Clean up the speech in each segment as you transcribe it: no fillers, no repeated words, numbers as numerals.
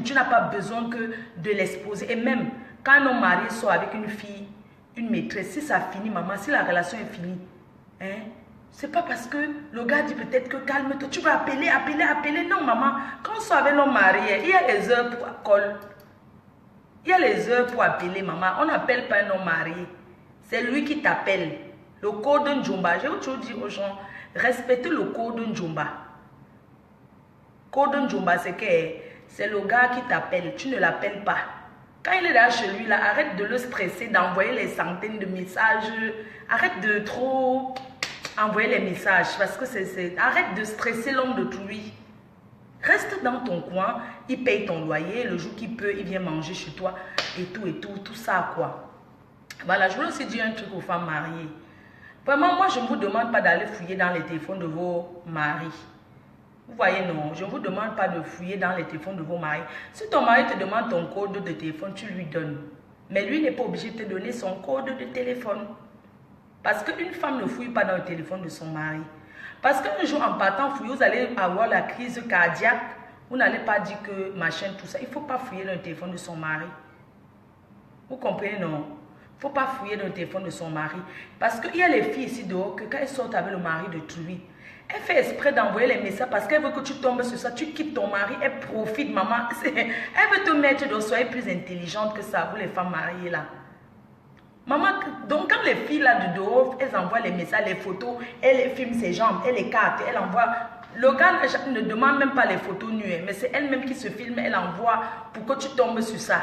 Tu n'as pas besoin que de l'exposer. Et même quand un homme marié sort avec une fille, une maîtresse, si ça finit, maman, si la relation est finie, hein, c'est pas parce que le gars dit peut-être que calme-toi, tu vas appeler. Non, maman, quand on sort avec l'homme marié, il y a les heures pour call. Il y a les heures pour appeler, maman. On n'appelle pas un homme marié. C'est lui qui t'appelle. Le code d'un Djomba. J'ai toujours dit aux gens, respectez le code d'un Djomba. Code d'un Djomba, c'est que c'est le gars qui t'appelle. Tu ne l'appelles pas. Quand il est là chez lui, là, arrête de le stresser, d'envoyer les centaines de messages. Arrête de trop envoyer les messages. Parce que arrête de stresser l'homme d'autrui. Reste dans ton coin, il paye ton loyer, le jour qu'il peut, il vient manger chez toi et tout ça quoi. Voilà, je voulais aussi dire un truc aux femmes mariées. Vraiment, moi je ne vous demande pas d'aller fouiller dans les téléphones de vos maris. Vous voyez, non, je ne vous demande pas de fouiller dans les téléphones de vos maris. Si ton mari te demande ton code de téléphone, tu lui donnes. Mais lui n'est pas obligé de te donner son code de téléphone. Parce qu'une femme ne fouille pas dans le téléphone de son mari. Parce qu'un jour, en partant fouiller, vous allez avoir la crise cardiaque. Vous n'allez pas dire que machin, tout ça. Il ne faut pas fouiller dans le téléphone de son mari. Vous comprenez, non? Il ne faut pas fouiller dans le téléphone de son mari. Parce qu'il y a les filles ici dehors que quand elles sortent avec le mari de Trouy, elle fait exprès d'envoyer les messages parce qu'elle veut que tu tombes sur ça. Tu quittes ton mari, elle profite, maman. Elle veut te mettre de soyez plus intelligente que ça, vous les femmes mariées là. Maman, donc quand les filles là de dehors, elles envoient les messages, les photos, elles filment ses jambes, elles les cartes, elles envoient. Le gars ne demande même pas les photos nues, mais c'est elle-même qui se filme, elle envoie pour que tu tombes sur ça.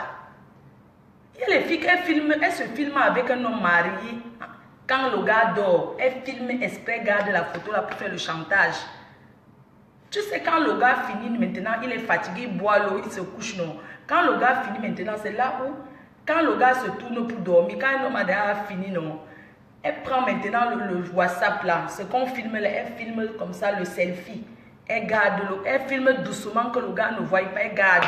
Il y a les filles elles se filment avec un homme marié. Quand le gars dort, elles filment exprès, garde la photo là pour faire le chantage. Tu sais, quand le gars finit maintenant, il est fatigué, il boit l'eau, il se couche, non. Quand le gars finit maintenant, c'est là où quand le gars se tourne pour dormir, quand un homme a déjà fini, non, elle prend maintenant le WhatsApp là, ce qu'on filme là, elle filme comme ça le selfie. Elle garde l'eau, elle filme doucement que le gars ne voit pas, elle garde.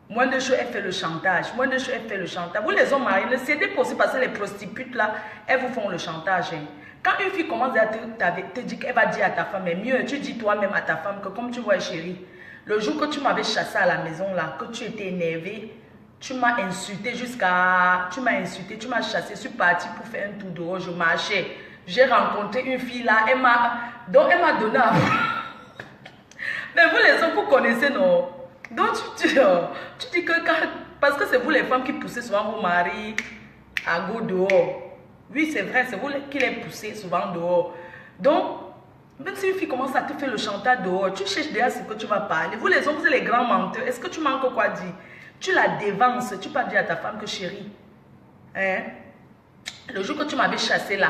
Moins de choses, elle fait le chantage. Moins de choses, elle fait le chantage. Vous les hommes mariés, ne cédez pas aussi parce que les prostituées là, elles vous font le chantage. Hein. Quand une fille commence à te dire qu'elle va dire à ta femme, mais mieux, tu dis toi-même à ta femme que comme tu vois chérie, le jour que tu m'avais chassé à la maison là, que tu étais énervé, tu m'as insulté jusqu'à... Tu m'as insulté, tu m'as chassé. Je suis partie pour faire un tour dehors, je marchais. J'ai rencontré une fille là, elle m'a donné à... Mais vous les hommes, vous connaissez, non? Donc tu dis que quand... Parce que c'est vous les femmes qui poussez souvent vos maris à go dehors. Oui, c'est vrai, c'est vous qui les poussez souvent dehors. Donc, même si une fille commence à te faire le chantage dehors, tu cherches déjà ce que tu vas parler. Vous les hommes, vous êtes les grands menteurs. Est-ce que tu manques quoi dire? Tu la dévances, tu peux dire à ta femme que chérie, hein, le jour que tu m'avais chassé là,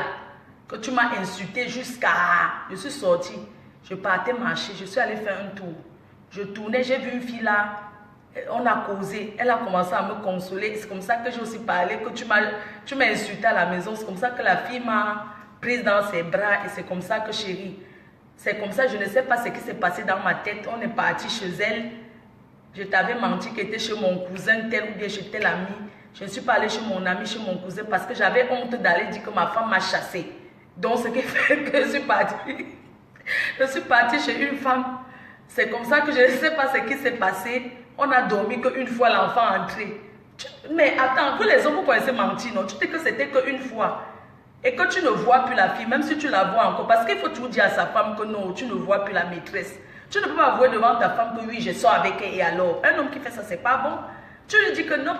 que tu m'as insulté jusqu'à... Je suis sortie, je partais marcher, je suis allée faire un tour. Je tournais, j'ai vu une fille là, on a causé, elle a commencé à me consoler. C'est comme ça que j'ai aussi parlé, que tu m'as insulté à la maison. C'est comme ça que la fille m'a prise dans ses bras et c'est comme ça que chérie, c'est comme ça, je ne sais pas ce qui s'est passé dans ma tête. On est parti chez elle. Je t'avais menti qu'elle était chez mon cousin tel ou bien chez tel ami. Je ne suis pas allée chez mon ami, chez mon cousin parce que j'avais honte d'aller dire que ma femme m'a chassée. Donc ce qui fait que je suis partie. Je suis partie chez une femme. C'est comme ça que je ne sais pas ce qui s'est passé. On a dormi qu'une fois l'enfant entré. Mais attends, vous les hommes, vous connaissez mentir, non? Tu dis que c'était qu'une fois. Et que tu ne vois plus la fille, même si tu la vois encore. Parce qu'il faut toujours dire à sa femme que non, tu ne vois plus la maîtresse. Tu ne peux pas avouer devant ta femme que oui, je sors avec elle et alors. Un homme qui fait ça, c'est pas bon. Tu lui dis que non.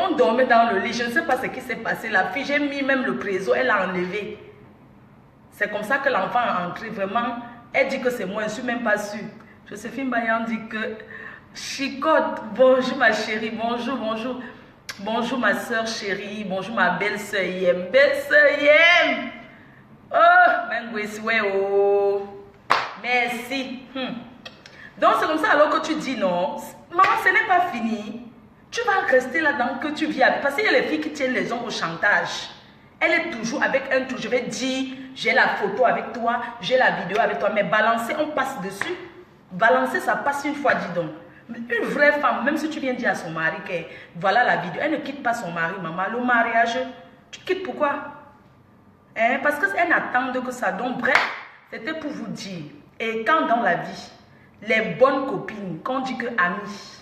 On dormait dans le lit, je ne sais pas ce qui s'est passé. La fille, j'ai mis même le préso, elle l'a enlevé. C'est comme ça que l'enfant est entré. Vraiment, elle dit que c'est moi, je ne suis même pas sûre. Joséphine Bayan dit que Chicotte, bonjour ma chérie, bonjour, bonjour. Bonjour ma soeur chérie, bonjour ma belle-sœur Yem. Belle-sœur Yem. Oh, merci. Donc c'est comme ça alors que tu dis non. Maman, ce n'est pas fini. Tu vas rester là-dedans que tu vis avec. Parce qu'il y a les filles qui tiennent les hommes au chantage. Elle est toujours avec un truc. Je vais dire, j'ai la photo avec toi, j'ai la vidéo avec toi. Mais balancer, on passe dessus. Balancer, ça passe une fois, dis donc. Une vraie femme, même si tu viens dire à son mari que voilà la vidéo, elle ne quitte pas son mari, maman. Le mariage, tu quittes pourquoi? Parce qu'elle n'attend que ça. Donc bref, c'était pour vous dire. Et quand dans la vie, les bonnes copines, quand on dit que amis.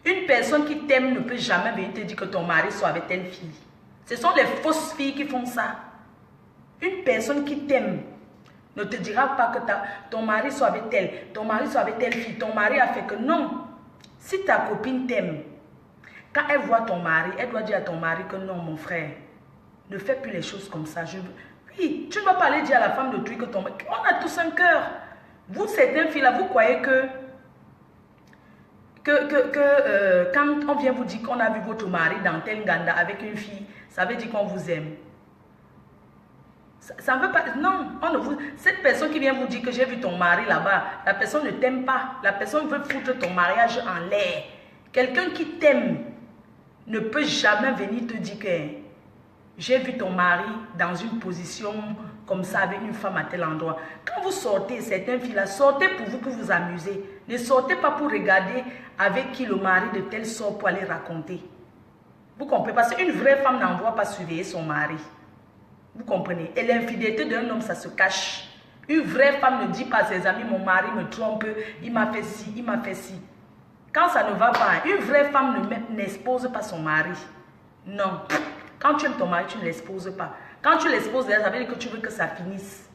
Une personne qui t'aime ne peut jamais venir te dire que ton mari soit avec telle fille. Ce sont les fausses filles qui font ça. Une personne qui t'aime ne te dira pas que ton mari soit avec telle, ton mari soit avec telle fille, ton mari a fait que non. Si ta copine t'aime, quand elle voit ton mari, elle doit dire à ton mari que non, mon frère, ne fais plus les choses comme ça. Oui, tu ne vas pas aller dire à la femme de toi que ton mari... On a tous un cœur. Vous, certaines filles-là, vous croyez que quand on vient vous dire qu'on a vu votre mari dans tel ganda avec une fille, ça veut dire qu'on vous aime. Ça ne veut pas... Non, cette personne qui vient vous dire que j'ai vu ton mari là-bas, la personne ne t'aime pas. La personne veut foutre ton mariage en l'air. Quelqu'un qui t'aime ne peut jamais venir te dire que j'ai vu ton mari dans une position comme ça avec une femme à tel endroit. Quand vous sortez, certaines filles-là, sortez pour vous amuser. Ne sortez pas pour regarder avec qui le mari de tel sort pour aller raconter. Vous comprenez? Parce qu'une vraie femme n'envoie pas surveiller son mari. Vous comprenez? Et l'infidélité d'un homme, ça se cache. Une vraie femme ne dit pas à ses amis, mon mari me trompe, il m'a fait ci, il m'a fait ci. Quand ça ne va pas, une vraie femme n'expose pas son mari. Non. Quand tu aimes ton mari, tu ne l'exposes pas. Quand tu l'exposes, ça veut dire que tu veux que ça finisse.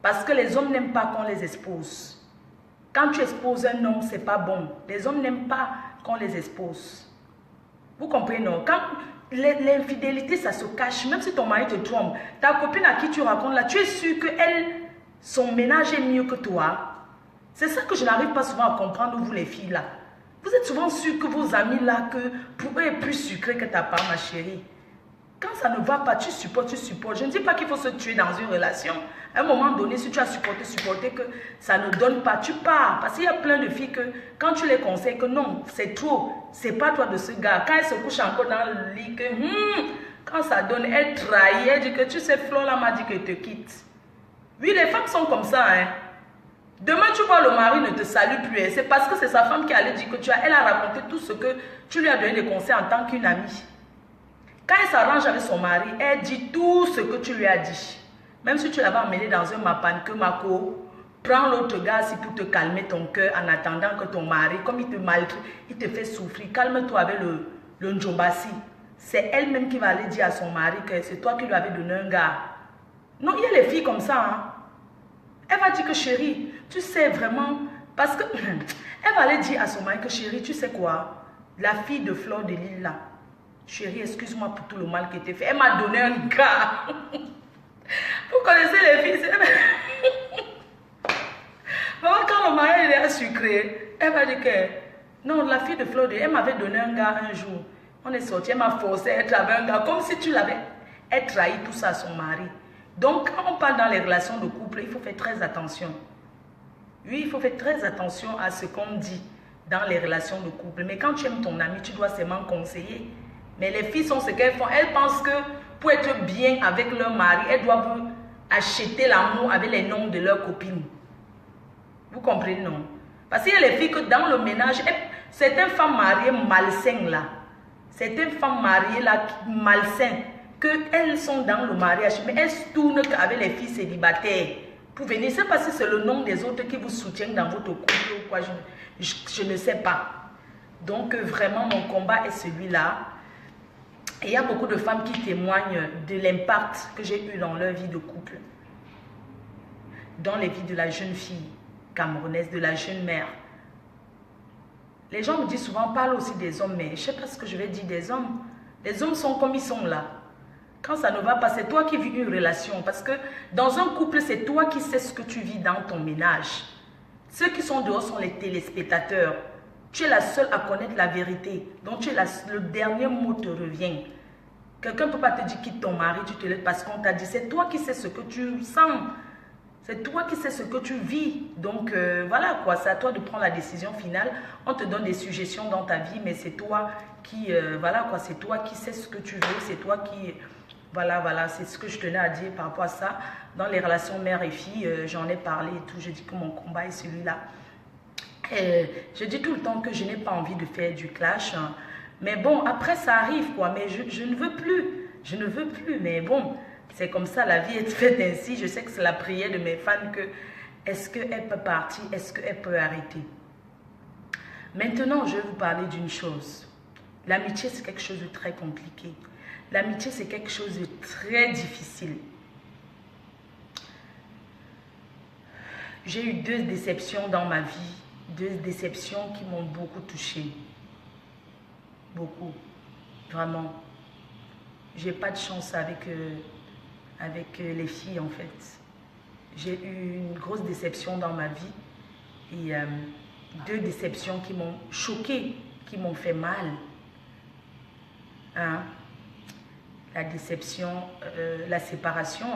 Parce que les hommes n'aiment pas qu'on les expose. Quand tu exposes un homme, ce n'est pas bon. Les hommes n'aiment pas qu'on les expose. Vous comprenez, non? Quand l'infidélité, ça se cache. Même si ton mari te trompe, ta copine à qui tu racontes là, tu es sûr que son ménage est mieux que toi. C'est ça que je n'arrive pas souvent à comprendre, vous les filles là. Vous êtes souvent sûr que vos amis là, que pour eux est plus sucré que ta part, ma chérie. Quand ça ne va pas, tu supportes, tu supportes. Je ne dis pas qu'il faut se tuer dans une relation. À un moment donné, si tu as supporté que ça ne donne pas, tu pars. Parce qu'il y a plein de filles que, quand tu les conseilles que non, c'est trop, c'est pas toi de ce gars. Quand elle se couche encore dans le lit, que quand ça donne, elle trahit, elle dit que tu sais, Flo là m'a dit qu'elle te quitte. Oui, les femmes sont comme ça, hein. Demain, tu vois, le mari ne te salue plus. C'est parce que c'est sa femme qui allait dire que elle a raconté tout ce que tu lui as donné des conseils en tant qu'une amie. Quand elle s'arrange avec son mari, elle dit tout ce que tu lui as dit. Même si tu l'avais emmené dans un mapan, que Mako, prends l'autre gars si pour te calmer ton cœur en attendant que ton mari, comme il te maltraite, il te fait souffrir, calme-toi avec le Njombasi. C'est elle-même qui va aller dire à son mari que c'est toi qui lui avais donné un gars. Non, il y a les filles comme ça, hein. Elle va dire que chérie, tu sais vraiment, parce que elle va aller dire à son mari que chérie, tu sais quoi, la fille de Fleur de Lille là, chérie, excuse-moi pour tout le mal qui était fait, elle m'a donné un gars. Vous connaissez les filles, maman, quand le mari est sucré, elle va dire que non, la fille de Fleur de Lille, elle m'avait donné un gars un jour. On est sorti, elle m'a forcé à être avec un gars, comme si tu l'avais. Elle trahit tout ça à son mari. Donc, quand on parle dans les relations de couple, il faut faire très attention. Oui, il faut faire très attention à ce qu'on dit dans les relations de couple. Mais quand tu aimes ton ami, tu dois seulement conseiller. Mais les filles sont ce qu'elles font. Elles pensent que pour être bien avec leur mari, elles doivent acheter l'amour avec les noms de leurs copines. Vous comprenez, non? Parce qu'il y a les filles que dans le ménage, certaines femmes mariées malsaines là, certaines femmes mariées là, malsaines, qu'elles sont dans le mariage, mais elles tournent avec les filles célibataires pour venir. Je ne sais pas si c'est le nom des autres qui vous soutiennent dans votre couple ou quoi, je ne sais pas. Donc vraiment, mon combat est celui-là. Et il y a beaucoup de femmes qui témoignent de l'impact que j'ai eu dans leur vie de couple, dans les vies de la jeune fille camerounaise, de la jeune mère. Les gens me disent souvent, parle aussi des hommes, mais je ne sais pas ce que je vais dire des hommes. Les hommes sont comme ils sont là. Quand ça ne va pas, c'est toi qui vis une relation. Parce que dans un couple, c'est toi qui sais ce que tu vis dans ton ménage. Ceux qui sont dehors sont les téléspectateurs. Tu es la seule à connaître la vérité. Donc le dernier mot te revient. Quelqu'un ne peut pas te dire quitte ton mari, tu te lèves parce qu'on t'a dit. C'est toi qui sais ce que tu sens. C'est toi qui sais ce que tu vis. Donc voilà quoi, c'est à toi de prendre la décision finale. On te donne des suggestions dans ta vie, mais c'est toi qui, voilà quoi, c'est toi qui sais ce que tu veux. C'est toi qui... Voilà, c'est ce que je tenais à dire par rapport à ça. Dans les relations mère et fille, j'en ai parlé et tout. Je dis que mon combat est celui-là. Je dis tout le temps que je n'ai pas envie de faire du clash. Hein. Mais bon, après ça arrive quoi. Mais je ne veux plus. Je ne veux plus. Mais bon, c'est comme ça, la vie est faite ainsi. Je sais que c'est la prière de mes fans que Est-ce qu'elle peut partir? Est-ce qu'elle peut arrêter? Maintenant, je vais vous parler d'une chose. L'amitié, c'est quelque chose de très compliqué. L'amitié, c'est quelque chose de très difficile. J'ai eu 2 déceptions dans ma vie. 2 déceptions qui m'ont beaucoup touchée. Beaucoup. Vraiment. J'ai pas de chance avec les filles, en fait. J'ai eu une grosse déception dans ma vie. Et 2 déceptions qui m'ont choquée, qui m'ont fait mal. Hein? La déception, la séparation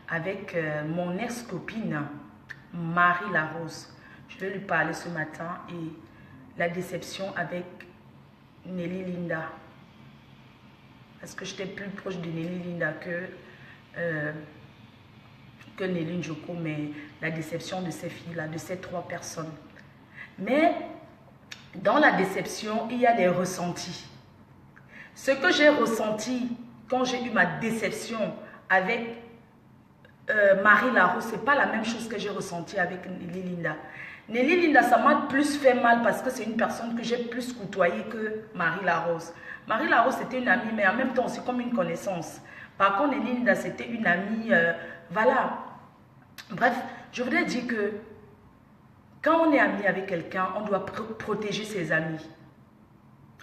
avec mon ex-copine, Marie Larose. Je vais lui parler ce matin. Et la déception avec Nelly Linda. Parce que j'étais plus proche de Nelly Linda que Nelly Njoko, mais la déception de ces filles-là, de ces 3 personnes. Mais dans la déception, il y a les ressentis. Ce que j'ai ressenti quand j'ai eu ma déception avec Marie Larose, ce n'est pas la même chose que j'ai ressenti avec Nelly Linda. Nelly Linda, ça m'a plus fait mal parce que c'est une personne que j'ai plus côtoyée que Marie Larose. Marie Larose, c'était une amie, mais en même temps, c'est comme une connaissance. Par contre, Nelly Linda, c'était une amie, voilà. Bref, je voudrais dire que quand on est ami avec quelqu'un, on doit protéger ses amis.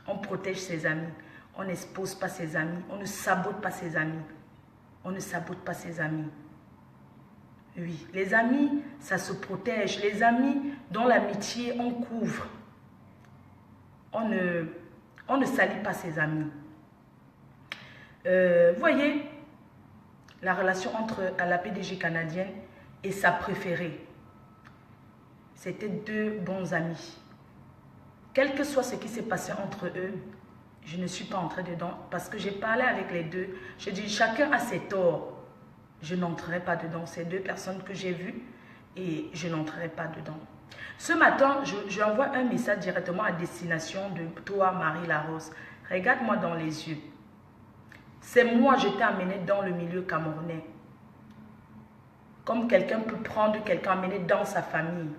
On protège ses amis. On n'expose pas ses amis. On ne sabote pas ses amis. On ne sabote pas ses amis. Oui, les amis, ça se protège. Les amis, dans l'amitié, on couvre. On ne salit pas ses amis. Vous voyez, la relation entre la PDG canadienne et sa préférée. C'était 2 bons amis. Quel que soit ce qui s'est passé entre eux, je ne suis pas entrée dedans parce que j'ai parlé avec les 2. Je dis, chacun a ses torts. Je n'entrerai pas dedans. C'est 2 personnes que j'ai vues et je n'entrerai pas dedans. Ce matin, je envoie un message directement à destination de toi, Marie Larose. Regarde-moi dans les yeux. C'est moi, je t'ai amené dans le milieu camerounais. Comme quelqu'un peut prendre quelqu'un amené dans sa famille.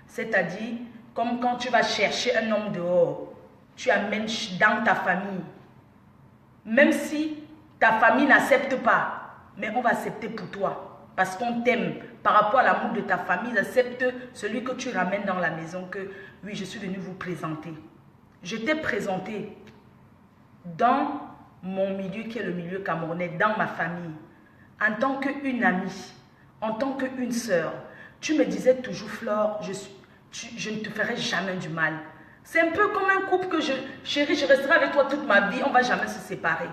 C'est-à-dire, comme quand tu vas chercher un homme dehors, tu amènes dans ta famille. Même si ta famille n'accepte pas, mais on va accepter pour toi. Parce qu'on t'aime. Par rapport à l'amour de ta famille, ils acceptent celui que tu ramènes dans la maison que, oui, je suis venue vous présenter. Je t'ai présenté dans mon milieu qui est le milieu camerounais, dans ma famille, en tant qu'une amie, en tant qu'une sœur. Tu me disais toujours, Flore, je ne te ferai jamais du mal. C'est un peu comme un couple que chérie, je resterai avec toi toute ma vie, on ne va jamais se séparer.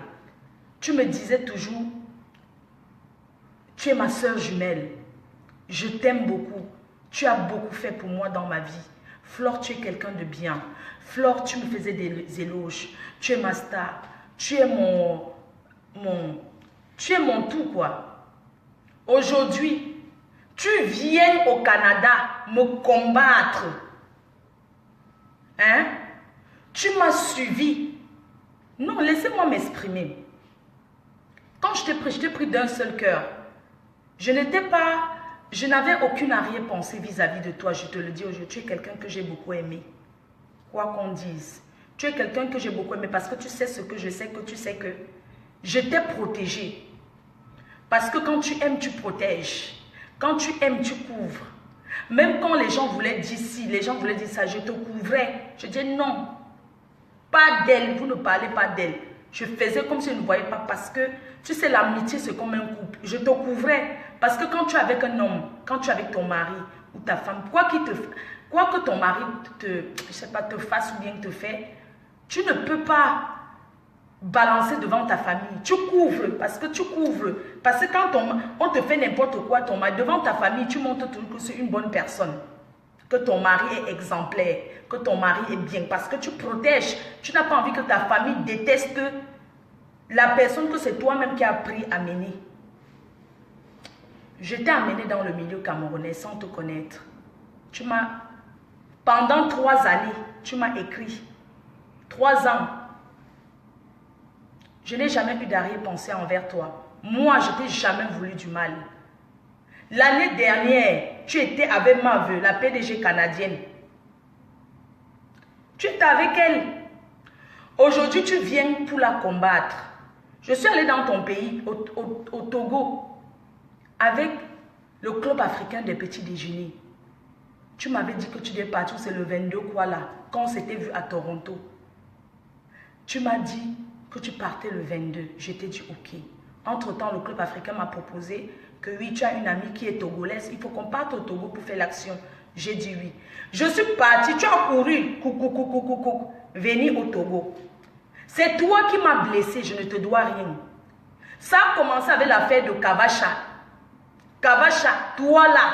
Tu me disais toujours, tu es ma sœur jumelle, je t'aime beaucoup, tu as beaucoup fait pour moi dans ma vie. Flore, tu es quelqu'un de bien. Flore, tu me faisais des éloges, tu es ma star, tu es mon tout quoi. Aujourd'hui, tu viens au Canada me combattre. Hein? Tu m'as suivi. Non, laissez-moi m'exprimer. Quand je t'ai pris d'un seul cœur. Je n'avais aucune arrière-pensée vis-à-vis de toi. Je te le dis aujourd'hui, tu es quelqu'un que j'ai beaucoup aimé. Quoi qu'on dise. Tu es quelqu'un que j'ai beaucoup aimé parce que tu sais ce que je sais, que tu sais que je t'ai protégé. Parce que quand tu aimes, tu protèges. Quand tu aimes, tu couvres. Même quand les gens voulaient dire ci, les gens voulaient dire ça, je te couvrais. Je disais non. Pas d'elle, vous ne parlez pas d'elle. Je faisais comme si je ne voyais pas parce que, tu sais, l'amitié, c'est comme un couple. Je te couvrais. Parce que quand tu es avec un homme, quand tu es avec ton mari ou ta femme, quoi que ton mari te fasse ou bien te fait, tu ne peux pas balancer devant ta famille. Tu couvres, parce que tu couvres. Parce que quand on te fait n'importe quoi, ton mari, devant ta famille, tu montres toujours que c'est une bonne personne. Que ton mari est exemplaire, que ton mari est bien. Parce que tu protèges. Tu n'as pas envie que ta famille déteste la personne que c'est toi-même qui as appris à mener. Je t'ai amené dans le milieu camerounais sans te connaître. Pendant 3 années, tu m'as écrit. 3 ans. Je n'ai jamais eu d'arrière-pensée envers toi. Moi, je t'ai jamais voulu du mal. L'année dernière, tu étais avec Marve, la PDG canadienne. Tu étais avec elle. Aujourd'hui, tu viens pour la combattre. Je suis allée dans ton pays, au Togo, avec le club africain des petits déjeuners. Tu m'avais dit que tu devais partir, c'est le 22 quoi là, quand on s'était vu à Toronto. Tu m'as dit que tu partais le 22. Je t'ai dit ok. Entre-temps, le club africain m'a proposé que oui, tu as une amie qui est togolaise. Il faut qu'on parte au Togo pour faire l'action. J'ai dit oui. Je suis partie, tu as couru, venir au Togo. C'est toi qui m'as blessé, je ne te dois rien. Ça a commencé avec l'affaire de Kavacha. Kavacha, toi là.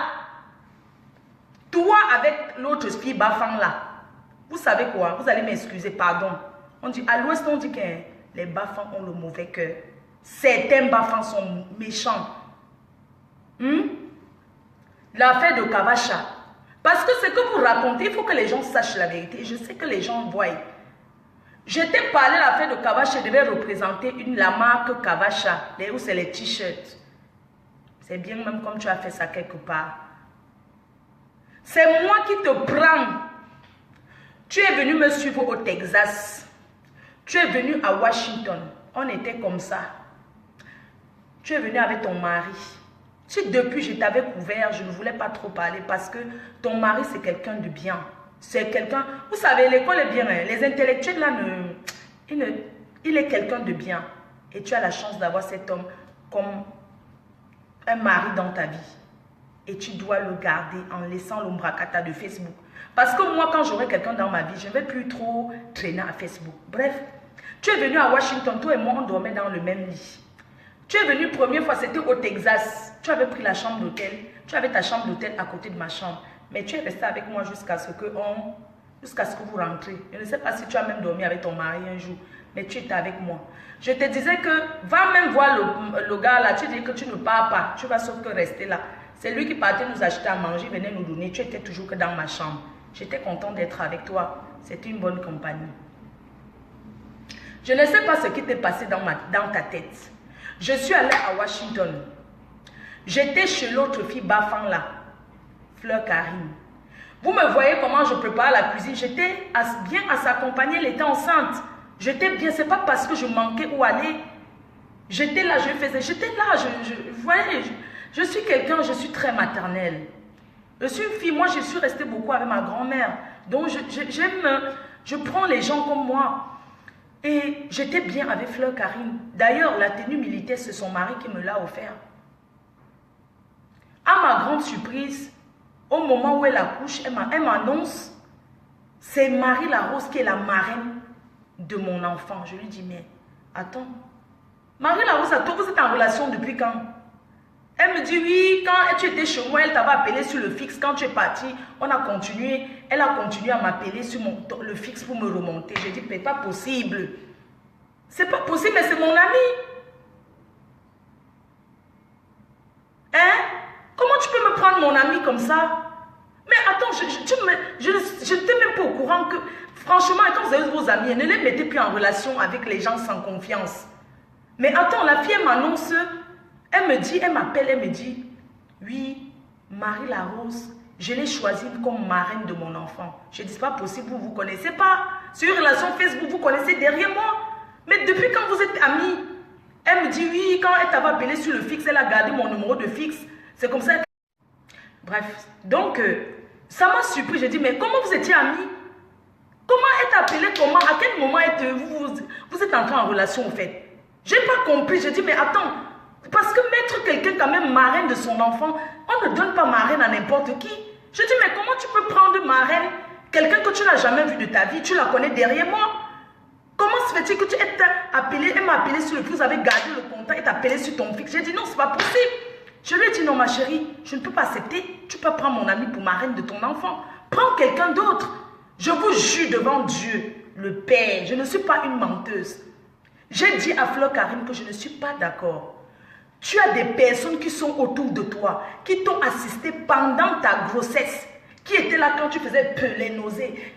Toi avec l'autre fille Bafang là. Vous savez quoi? Vous allez m'excuser, pardon. On dit, à l'ouest, on dit que les Bafang ont le mauvais cœur. Certains Bafang sont méchants. L'affaire de Kavacha. Parce que ce que vous racontez, il faut que les gens sachent la vérité. Je sais que les gens voient. Je t'ai parlé de l'affaire de Kavacha. Je devais représenter la marque Kavacha. Où c'est les t-shirts. C'est bien même comme tu as fait ça quelque part. C'est moi qui te prends. Tu es venu me suivre au Texas. Tu es venu à Washington. On était comme ça. Tu es venu avec ton mari. Si depuis je t'avais couvert, je ne voulais pas trop parler parce que ton mari c'est quelqu'un de bien. C'est quelqu'un... Vous savez, l'école est bien. Hein? Les intellectuels là, il est quelqu'un de bien. Et tu as la chance d'avoir cet homme comme un mari dans ta vie. Et tu dois le garder en laissant l'ombracata de Facebook. Parce que moi, quand j'aurai quelqu'un dans ma vie, je ne vais plus trop traîner à Facebook. Bref, tu es venu à Washington, toi et moi, on dormait dans le même lit. Tu es venu première fois, c'était au Texas. Tu avais pris la chambre d'hôtel. Tu avais ta chambre d'hôtel à côté de ma chambre. Mais tu es resté avec moi jusqu'à ce que vous rentrez. Je ne sais pas si tu as même dormi avec ton mari un jour. Mais tu étais avec moi. Je te disais que, va même voir le gars là. Tu dis que tu ne pars pas. Tu vas sauf que rester là. C'est lui qui partait nous acheter à manger, venait nous donner. Tu étais toujours que dans ma chambre. J'étais content d'être avec toi. C'était une bonne compagnie. Je ne sais pas ce qui t'est passé dans ta tête. Je suis allée à Washington. J'étais chez l'autre fille Bafang là. Fleur Karim. Vous me voyez comment je prépare la cuisine. J'étais bien à s'accompagner. Elle était enceinte. J'étais bien. C'est pas parce que je manquais où aller. J'étais là, je faisais. J'étais là. Vous voyez, je suis quelqu'un, je suis très maternelle. Je suis une fille. Moi, je suis restée beaucoup avec ma grand-mère. Donc, je prends les gens comme moi. Et j'étais bien avec Fleur Karine. D'ailleurs, la tenue militaire, c'est son mari qui me l'a offert. À ma grande surprise, au moment où elle accouche, elle m'annonce, c'est Marie Larose qui est la marraine de mon enfant. Je lui dis, mais attends, Marie Larose, toi, vous êtes en relation depuis quand? Elle me dit, oui, quand tu étais chez moi, elle t'avait appelé sur le fixe. Quand tu es parti, on a continué. Elle a continué à m'appeler sur le fixe pour me remonter. J'ai dit, mais pas possible. C'est pas possible, mais c'est mon ami. Hein? Comment tu peux me prendre mon ami comme ça? Mais attends, je n'étais même pas au courant que, franchement, quand vous avez vos amis, ne les mettez plus en relation avec les gens sans confiance. Mais attends, la fille m'annonce... Elle me dit, elle m'appelle, elle me dit, oui, Marie Larose, je l'ai choisie comme marraine de mon enfant. Je dis, c'est pas possible, vous ne vous connaissez pas. Sur une relation Facebook, vous connaissez derrière moi. Mais depuis quand vous êtes amis, elle me dit, oui, quand elle t'avait appelé sur le fixe, elle a gardé mon numéro de fixe. C'est comme ça. Bref, donc, ça m'a surpris. J'ai dit, mais comment vous étiez amis? Comment elle t'a appelé? Comment? À quel moment vous êtes entrés en relation, au fait? Je n'ai pas compris. J'ai dit, mais attends. Parce que mettre quelqu'un quand même marraine de son enfant, on ne donne pas marraine à n'importe qui. Je dis, mais comment tu peux prendre marraine quelqu'un que tu n'as jamais vu de ta vie, tu la connais derrière moi? Comment se fait-il que tu es appelé, elle m'a appelé sur le fixe, vous avez gardé le contact et t'as appelé sur ton fixe? J'ai dit, non, c'est pas possible. Je lui ai dit, non, ma chérie, je ne peux pas accepter. Tu peux prendre mon ami pour marraine de ton enfant. Prends quelqu'un d'autre. Je vous jure devant Dieu, le Père, je ne suis pas une menteuse. J'ai dit à Fleur Karine que je ne suis pas d'accord. Tu as des personnes qui sont autour de toi, qui t'ont assisté pendant ta grossesse, qui étaient là quand tu faisais les nausées.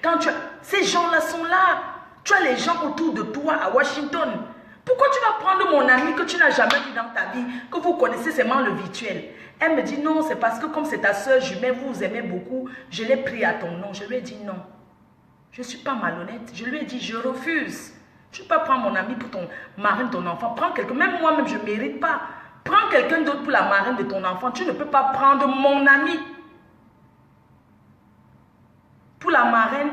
Ces gens-là sont là. Tu as les gens autour de toi à Washington. Pourquoi tu vas prendre mon ami que tu n'as jamais vu dans ta vie, que vous connaissez seulement le virtuel? Elle me dit non, c'est parce que comme c'est ta soeur jumelle, vous vous aimez beaucoup, je l'ai pris à ton nom. Je lui ai dit non. Je ne suis pas malhonnête. Je lui ai dit je refuse. Tu ne peux pas prendre mon ami pour ton marraine de ton enfant. Prends quelqu'un, même moi-même je ne mérite pas. Prends quelqu'un d'autre pour la marraine de ton enfant. Tu ne peux pas prendre mon ami pour la marraine.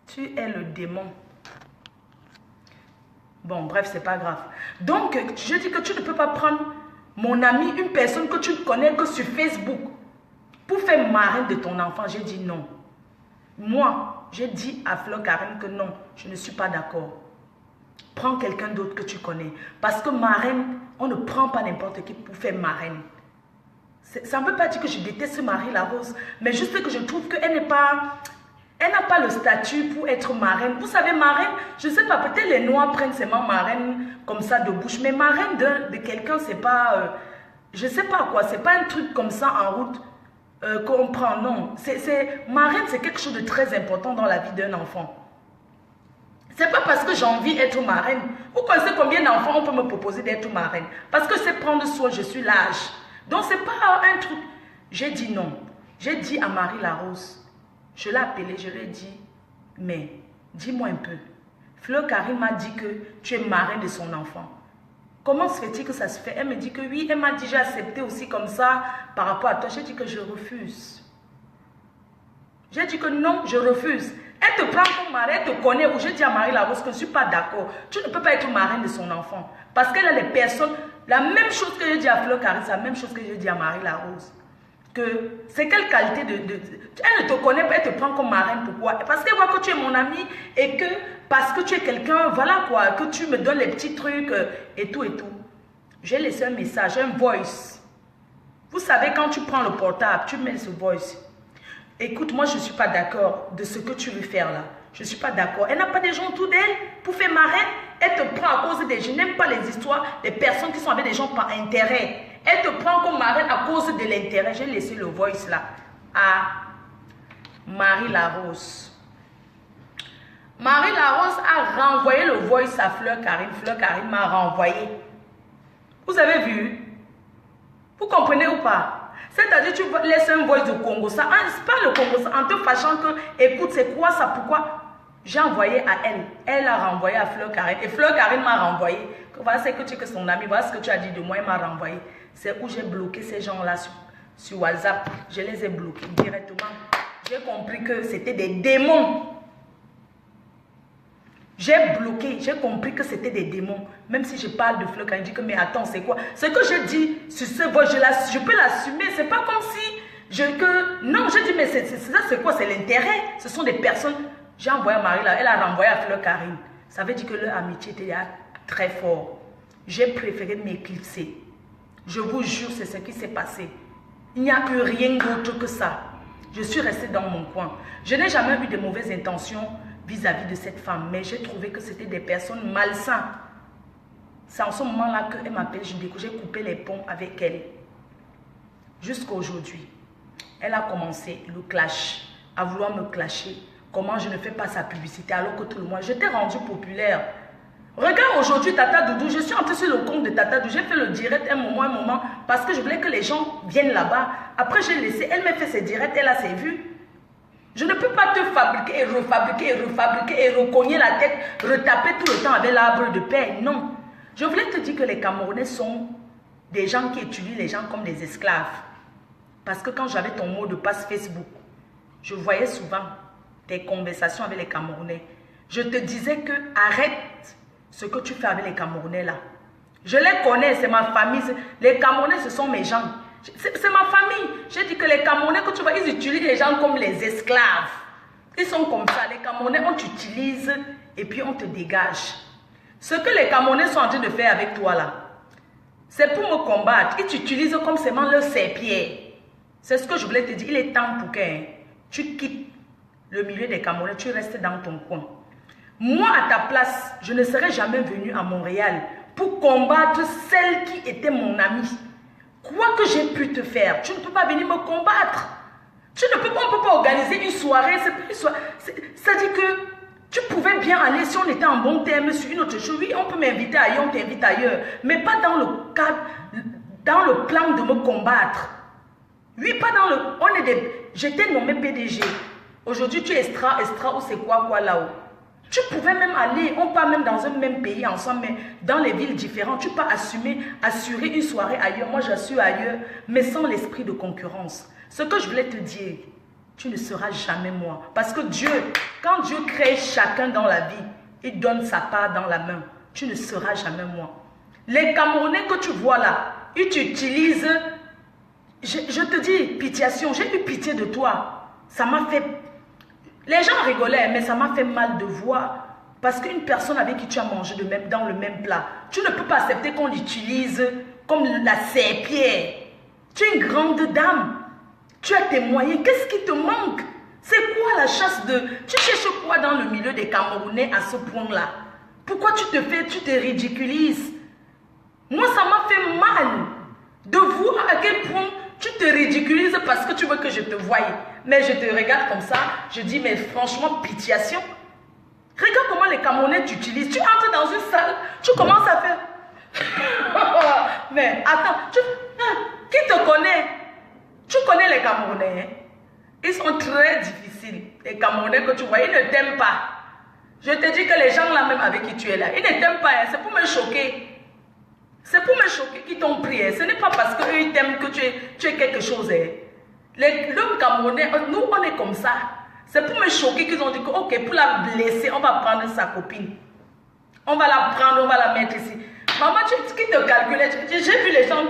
Tu es le démon. Bon, bref, c'est pas grave. Donc, je dis que tu ne peux pas prendre mon ami, une personne que tu ne connais que sur Facebook, pour faire marraine de ton enfant. J'ai dit non. Moi, j'ai dit à Fleur Karine que non, je ne suis pas d'accord. Prends quelqu'un d'autre que tu connais. Parce que marraine, on ne prend pas n'importe qui pour faire marraine. Ça ne veut pas dire que je déteste Marie Larose, mais juste que je trouve qu'elle n'est pas... Elle n'a pas le statut pour être marraine. Vous savez, marraine, je ne sais pas, peut-être les Noirs prennent seulement marraine comme ça de bouche, mais marraine de quelqu'un, c'est pas... je ne sais pas quoi, c'est pas un truc comme ça en route qu'on prend, non. Marraine, c'est quelque chose de très important dans la vie d'un enfant. C'est pas parce que j'ai envie d'être marraine. Vous connaissez combien d'enfants on peut me proposer d'être marraine? Parce que c'est prendre soin, je suis l'âge. Donc, c'est pas un truc... J'ai dit non. J'ai dit à Marie Larose, je l'ai appelée, je lui ai dit, mais dis-moi un peu. Fleur Karine m'a dit que tu es marraine de son enfant. Comment se fait-il que ça se fait? Elle me dit que oui, elle m'a dit j'ai accepté aussi comme ça par rapport à toi. J'ai dit que je refuse. J'ai dit que non, je refuse. Elle te prend comme marraine, elle te connaît. Ou j'ai dit à Marie Larose que je ne suis pas d'accord. Tu ne peux pas être marraine de son enfant. Parce qu'elle a les personnes, la même chose que j'ai dit à Fleur Karine, c'est la même chose que j'ai dit à Marie Larose. Que c'est quelle qualité elle ne te connaît pas, elle te prend comme marraine. Pourquoi? Parce qu'elle voit que tu es mon ami et que parce que tu es quelqu'un, voilà quoi, que tu me donnes les petits trucs et tout et tout. J'ai laissé un message, un voice. Vous savez, quand tu prends le portable, tu mets ce voice. Écoute, moi je ne suis pas d'accord de ce que tu veux faire là. Je ne suis pas d'accord. Elle n'a pas des gens autour d'elle pour faire marraine. Elle te prend à cause des... Je n'aime pas les histoires des personnes qui sont avec des gens par intérêt. Elle te prend comme marraine à cause de l'intérêt. J'ai laissé le voice là à Marie Larose. Marie Larose a renvoyé le voice à Fleur Karine. Fleur Karine m'a renvoyé. Vous avez vu? Vous comprenez ou pas? C'est-à-dire tu laisses un voice du Congo. Ça, c'est pas le Congo, ça, en te fâchant que, écoute, c'est quoi ça? Pourquoi? J'ai envoyé à elle. Elle a renvoyé à Fleur Karine. Et Fleur Karine m'a renvoyé. Voilà ce que tu es que son ami. Voilà ce que tu as dit de moi. Elle m'a renvoyé. C'est où j'ai bloqué ces gens-là sur WhatsApp. Je les ai bloqués directement. J'ai compris que c'était des démons. J'ai bloqué. J'ai compris que c'était des démons. Même si je parle de Fleur Karine, je dis que mais attends, c'est quoi? Ce que je dis sur ce voix, je peux l'assumer. C'est pas comme si non, je dis mais ça c'est quoi? C'est l'intérêt. Ce sont des personnes. J'ai envoyé à Marie là, elle a renvoyé à Fleur Karine. Ça veut dire que leur amitié était très fort. J'ai préféré m'éclipser. Je vous jure, c'est ce qui s'est passé. Il n'y a eu rien d'autre que ça. Je suis restée dans mon coin. Je n'ai jamais eu de mauvaises intentions vis-à-vis de cette femme, mais j'ai trouvé que c'était des personnes malsaines. C'est en ce moment-là qu'elle m'appelle, j'ai coupé les ponts avec elle. Jusqu'à aujourd'hui. Elle a commencé le clash, à vouloir me clasher. Comment je ne fais pas sa publicité alors que tout le monde... Je t'ai rendu populaire. Regarde aujourd'hui Tata Doudou. Je suis entrée sur le compte de Tata Doudou. J'ai fait le direct un moment parce que je voulais que les gens viennent là-bas. Après, j'ai laissé. Elle m'a fait ses directs. Elle a ses vues. Je ne peux pas te fabriquer et refabriquer et recogner la tête, retaper tout le temps avec l'arbre de paix. Non. Je voulais te dire que les Camerounais sont des gens qui utilisent les gens comme des esclaves. Parce que quand j'avais ton mot de passe Facebook, je voyais souvent tes conversations avec les Camerounais. Je te disais que arrête ce que tu fais avec les Camerounais là. Je les connais, c'est ma famille. Les Camerounais, ce sont mes gens. C'est ma famille. J'ai dit que les Camerounais, que tu vois, ils utilisent les gens comme les esclaves. Ils sont comme ça. Les Camerounais, on t'utilise et puis on te dégage. Ce que les Camerounais sont en train de faire avec toi là, c'est pour me combattre. Ils t'utilisent comme seulement leur serpillère. C'est ce que je voulais te dire. Il est temps pour que tu quittes le milieu des Camerounais, tu restes dans ton coin. Moi, à ta place, je ne serais jamais venue à Montréal pour combattre celle qui était mon amie. Quoi que j'ai pu te faire, tu ne peux pas venir me combattre. On ne peut pas organiser une soirée. C'est pas une soirée. Ça dit que tu pouvais bien aller, si on était en bon terme sur une autre chose, oui, on peut m'inviter ailleurs, on t'invite ailleurs. Mais pas dans le cadre, dans le plan de me combattre. Oui, pas dans le... J'étais nommé PDG. Aujourd'hui, tu es extra ou c'est quoi là-haut. Tu pouvais même aller, on part même dans un même pays ensemble, mais dans les villes différentes. Tu peux assurer une soirée ailleurs. Moi, j'assure ailleurs, mais sans l'esprit de concurrence. Ce que je voulais te dire, tu ne seras jamais moi. Parce que Dieu, quand Dieu crée chacun dans la vie, il donne sa part dans la main. Tu ne seras jamais moi. Les Camerounais que tu vois là, ils t'utilisent. Je te dis, pitiation, j'ai eu pitié de toi. Ça m'a fait... Les gens rigolaient, mais ça m'a fait mal de voir. Parce qu'une personne avec qui tu as mangé dans le même plat, tu ne peux pas accepter qu'on l'utilise comme la serpillère. Tu es une grande dame. Tu as tes moyens. Qu'est-ce qui te manque? C'est quoi la chasse de... Tu cherches quoi dans le milieu des Camerounais à ce point-là? Pourquoi tu te ridiculises? Moi, ça m'a fait mal de voir à quel point tu te ridiculises parce que tu veux que je te voie. Mais je te regarde comme ça, je dis, mais franchement, pitiation. Regarde comment les Camerounais t'utilisent. Tu entres dans une salle, tu commences à faire... Mais attends, qui te connaît? Tu connais les Camerounais, hein? Ils sont très difficiles. Les Camerounais que tu vois, ils ne t'aiment pas. Je te dis que les gens là même avec qui tu es là, ils ne t'aiment pas, hein? C'est pour me choquer. C'est pour me choquer qu'ils t'ont pris. Hein? Ce n'est pas parce qu'eux ils t'aiment que tu es quelque chose. Hein? L'homme camerounais, nous on est comme ça. C'est pour me choquer qu'ils ont dit que ok, pour la blesser, on va prendre sa copine. On va la prendre, on va la mettre ici. Maman, qui te calculait? J'ai vu les gens.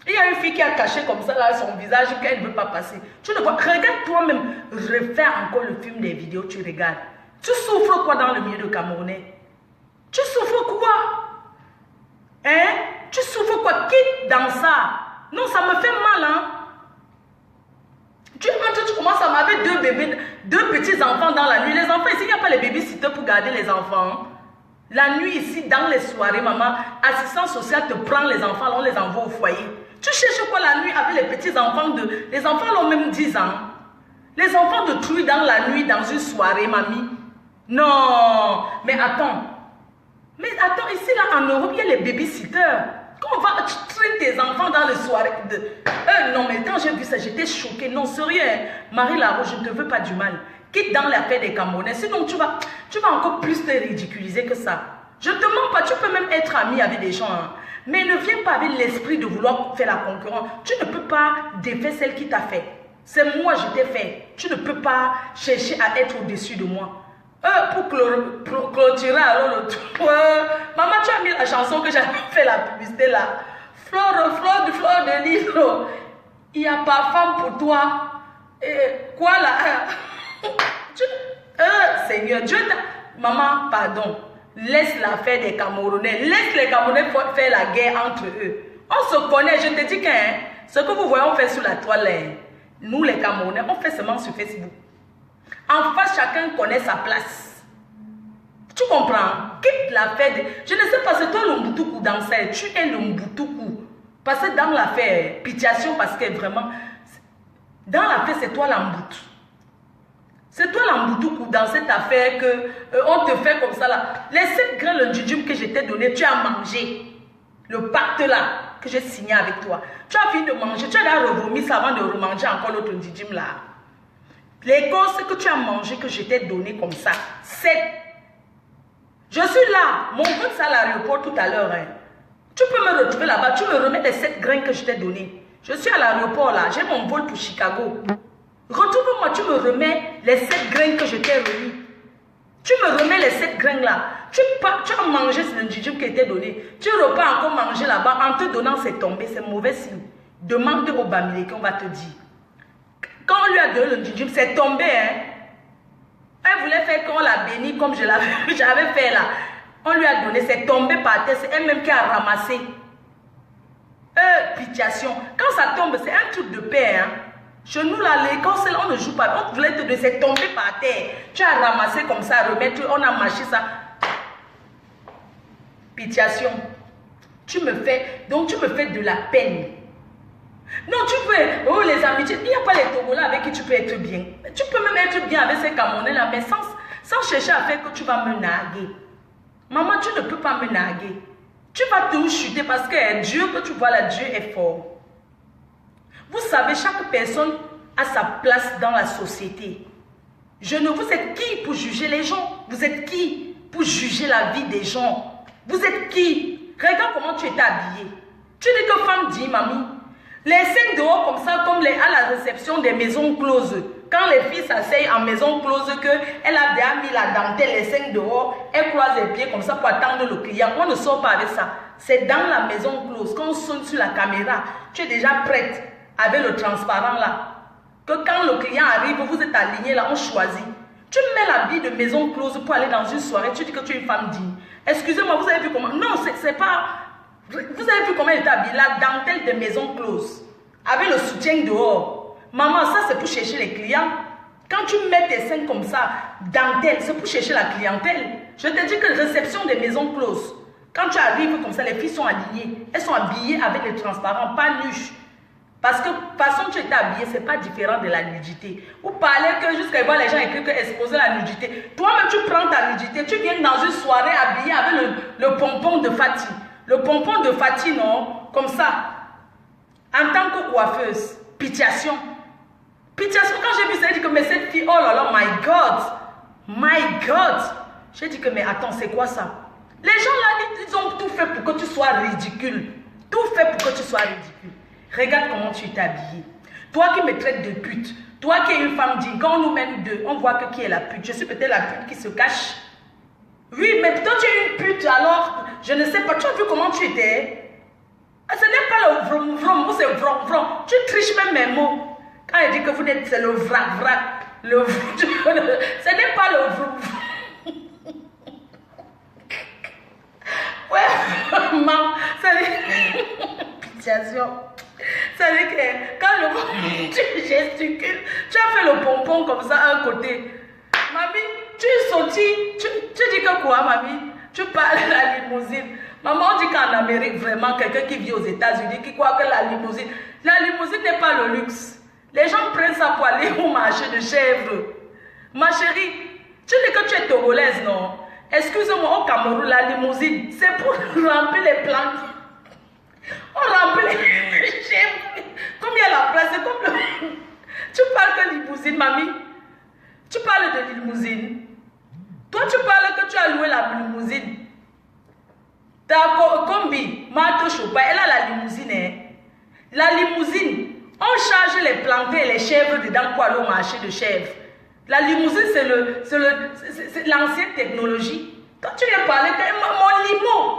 Il y a une fille qui a caché comme ça là, son visage qu'elle ne veut pas passer. Tu ne vois, regarde toi-même, refais encore le film des vidéos, tu regardes. Tu souffres quoi dans le milieu de Camerounais? Tu souffres quoi? Hein? Tu souffres quoi? Quitte dans ça. Non, ça me fait mal, hein? Tu entres, tu commences à m'avoir deux bébés, deux petits enfants dans la nuit. Les enfants ici, il n'y a pas les babysitters pour garder les enfants. Hein? La nuit ici, dans les soirées, maman, assistante sociale te prend les enfants, on les envoie au foyer. Tu cherches quoi la nuit avec les petits enfants les enfants ont même 10 ans. Les enfants de truie dans la nuit, dans une soirée, mamie. Non, mais attends. Mais attends, ici là en Europe, il y a les babysitters. Quand on va, tu traînes tes enfants dans les soirées. Non, mais quand j'ai vu ça, j'étais choquée. Non, sérieux, Marie Laro, je ne te veux pas du mal. Quitte dans l'affaire des Camerounais. Sinon, tu vas encore plus te ridiculiser que ça. Je ne te mens pas, tu peux même être ami avec des gens. Hein. Mais ne viens pas avec l'esprit de vouloir faire la concurrence. Tu ne peux pas défaire celle qui t'a fait. C'est moi, je t'ai fait. Tu ne peux pas chercher à être au-dessus de moi. Pour clôturer alors le truc. Maman, tu as mis la chanson que j'avais fait la publicité là. Fleur de livre. Il n'y a pas femme pour toi. Quoi là? Seigneur, Dieu t'a... Maman, pardon. Laisse l'affaire des Camerounais. Laisse les Camerounais faire la guerre entre eux. On se connaît. Je te dis que ce que vous voyez, on fait sur la toile. Nous, les Camerounais, on fait seulement sur Facebook. En face, chacun connaît sa place. Tu comprends? Quitte l'affaire de... Je ne sais pas, c'est toi le Mbutuku dans ça. Tu es le Mbutuku. Parce que dans l'affaire, pitiation, parce que vraiment... Dans l'affaire, c'est toi l'Amboutou. C'est toi l'Amboutuku dans cette affaire que on te fait comme ça là. Les 7 grains de njujum que je t'ai donné, tu as mangé. Le pacte là que j'ai signé avec toi. Tu as fini de manger. Tu as déjà revomi ça avant de remanger encore l'autre njujum là. Les causes que tu as mangé que je t'ai donné comme ça, 7. Je suis là. Mon vol c'est à l'aéroport tout à l'heure. Hein. Tu peux me retrouver là-bas. Tu me remets les 7 grains que je t'ai donné. Je suis à l'aéroport là. J'ai mon vol pour Chicago. Retrouve-moi. Tu me remets les 7 grains que je t'ai remis. Tu me remets les 7 grains là. Tu as mangé ce njujum qui t'ai donné. Tu repars encore manger là-bas. En te donnant, c'est tombé. C'est mauvais signe. Demande au Bamilé qu'on va te dire. Quand on lui a donné le njujum, c'est tombé. Hein? Elle voulait faire qu'on l'a béni comme j'avais fait là. On lui a donné, c'est tombé par terre. C'est elle-même qui a ramassé. Pitiation. Quand ça tombe, c'est un truc de paix. Hein? Chez nous, là, l'école, on ne joue pas. On voulait te donner, c'est tombé par terre. Tu as ramassé comme ça, remettre, on a mâché ça. Pitiation. Donc tu me fais de la peine. Non, tu peux, les amitiés, il n'y a pas les Togolais avec qui tu peux être bien. Tu peux même être bien avec ces Camerounais là, mais sans chercher à faire que tu vas me narguer. Maman, tu ne peux pas me narguer. Tu vas tout chuter parce que Dieu que tu vois là, Dieu est fort. Vous savez, chaque personne a sa place dans la société. Vous êtes qui pour juger les gens? Vous êtes qui pour juger la vie des gens? Vous êtes qui? Regarde comment tu étais habillée. Tu dis que femme dit, mamie. Les scènes dehors comme ça, comme à la réception des maisons closes. Quand les filles s'asseyent en maison close, qu'elle a déjà mis la dentelle, les scènes dehors, elle croise les pieds comme ça pour attendre le client. On ne sort pas avec ça. C'est dans la maison close. Quand on sonne sur la caméra, tu es déjà prête avec le transparent là. Que quand le client arrive, vous êtes aligné là, on choisit. Tu mets l'habit de maison close pour aller dans une soirée, tu dis que tu es une femme digne. Excusez-moi, vous avez vu comment... Non, c'est pas... Vous avez vu comment elle est habillée? La dentelle de maison close. Avec le soutien dehors. Maman, ça c'est pour chercher les clients. Quand tu mets tes scènes comme ça, dentelle, c'est pour chercher la clientèle. Je te dis que réception des maisons closes. Quand tu arrives comme ça, les filles sont alignées. Elles sont habillées avec les transparents, pas nues. Parce que de façon tu es habillée, c'est pas différent de la nudité. Vous parlez que jusqu'à voir les gens écrivent que exposer la nudité. Toi-même, tu prends ta nudité, tu viens dans une soirée habillée avec le pompon de Fatih. Le pompon de Fatih, non? Comme ça. En tant que coiffeuse. Pitiation. Pitiation, quand j'ai vu ça, j'ai dit que mais cette fille, oh là là, my God. J'ai dit que mais attends, c'est quoi ça? Les gens là, ils ont tout fait pour que tu sois ridicule. Tout fait pour que tu sois ridicule. Regarde comment tu es habillée. Toi qui me traites de pute, toi qui es une femme digne, quand on nous mène deux, on voit que qui est la pute. Je suis peut-être la pute qui se cache. Oui, mais toi tu es une pute, alors je ne sais pas. Tu as vu comment tu étais? Ce n'est pas le vrom vrom, c'est vrom vrom. Tu triches même mes mots. Quand elle dit que vous êtes, c'est le vrac vrac. Ce n'est pas le vrom vrom. Ouais, maman, ça dit... Pitiation. Ça veut dire que quand tu gesticules, tu as fait le pompon comme ça à un côté. Mamie, tu es sortie, tu dis que quoi, mamie? Tu parles de la limousine. Maman, on dit qu'en Amérique, vraiment, quelqu'un qui vit aux États-Unis, qui croit que la limousine n'est pas le luxe. Les gens prennent ça pour aller au marché de chèvres. Ma chérie, tu dis que tu es togolaise, non? Excuse-moi, au Cameroun, la limousine, c'est pour remplir les plantes. On remplit les chèvres. Comme il y a la place, c'est comme le... Tu parles de limousine, mamie. Tu parles de limousine. Toi, tu parles que tu as loué la limousine. Ta combi, Marthe Chopin, elle a la limousine. Hein? La limousine, on charge les plantés et les chèvres dedans pour aller au marché de chèvres. La limousine, c'est l'ancienne technologie. Quand tu viens parler,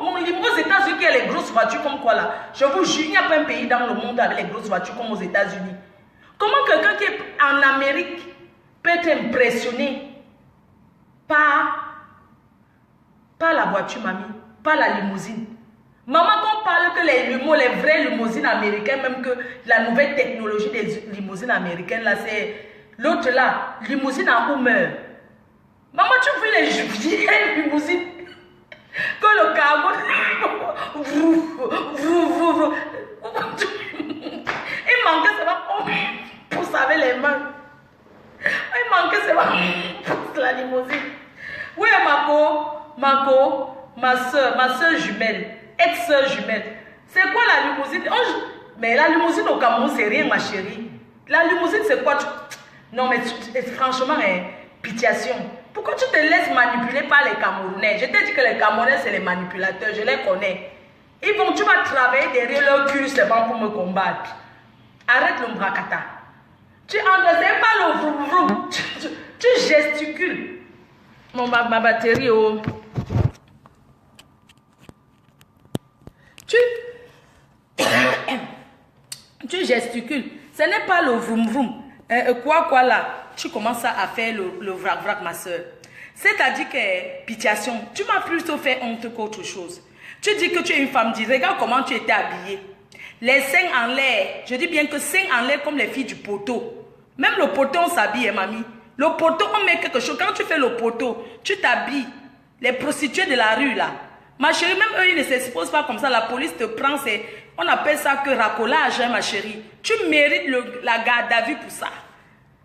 mon limo aux États-Unis, qui a les grosses voitures comme quoi là? Je vous jure, il n'y a pas un pays dans le monde avec les grosses voitures comme aux États-Unis. Comment quelqu'un qui est en Amérique peut être impressionné par la voiture, mamie, par la limousine? Maman, quand on parle que les vraies limousines américaines, même que la nouvelle technologie des limousines américaines, là, c'est l'autre là, limousine en Hummer. Maman, tu vois les vieilles limousines que le cargo il manquait seulement pour savoir les mains. Il manquait seulement pour la limousine. Oui, ma soeur jumelle, ex-soeur jumelle. C'est quoi la limousine? Mais la limousine au Cameroun, c'est rien, ma chérie. La limousine, c'est quoi? Non, mais franchement, pitiation. Pourquoi tu te laisses manipuler par les Camerounais? Je t'ai dit que les Camerounais, c'est les manipulateurs, je les connais. Tu vas travailler derrière leur cul seulement pour me combattre. Arrête le mbrakata. Tu entres, c'est pas le vroom vroom. Tu gesticules. Ma batterie, oh. Tu gesticules. Ce n'est pas le vroom vroom. Quoi là? Tu commences à faire le vrac vrac, ma soeur. C'est-à-dire que, pitiation, tu m'as plutôt fait honte qu'autre chose. Tu dis que tu es une femme, dis, regarde comment tu étais habillée. Les seins en l'air, je dis bien que seins en l'air comme les filles du poteau. Même le poteau, on s'habille, mamie. Le poteau, on met quelque chose. Quand tu fais le poteau, tu t'habilles. Les prostituées de la rue, là. Ma chérie, même eux, ils ne s'exposent pas comme ça. La police te prend, on appelle ça que racolage, hein, ma chérie. Tu mérites la garde à vue pour ça.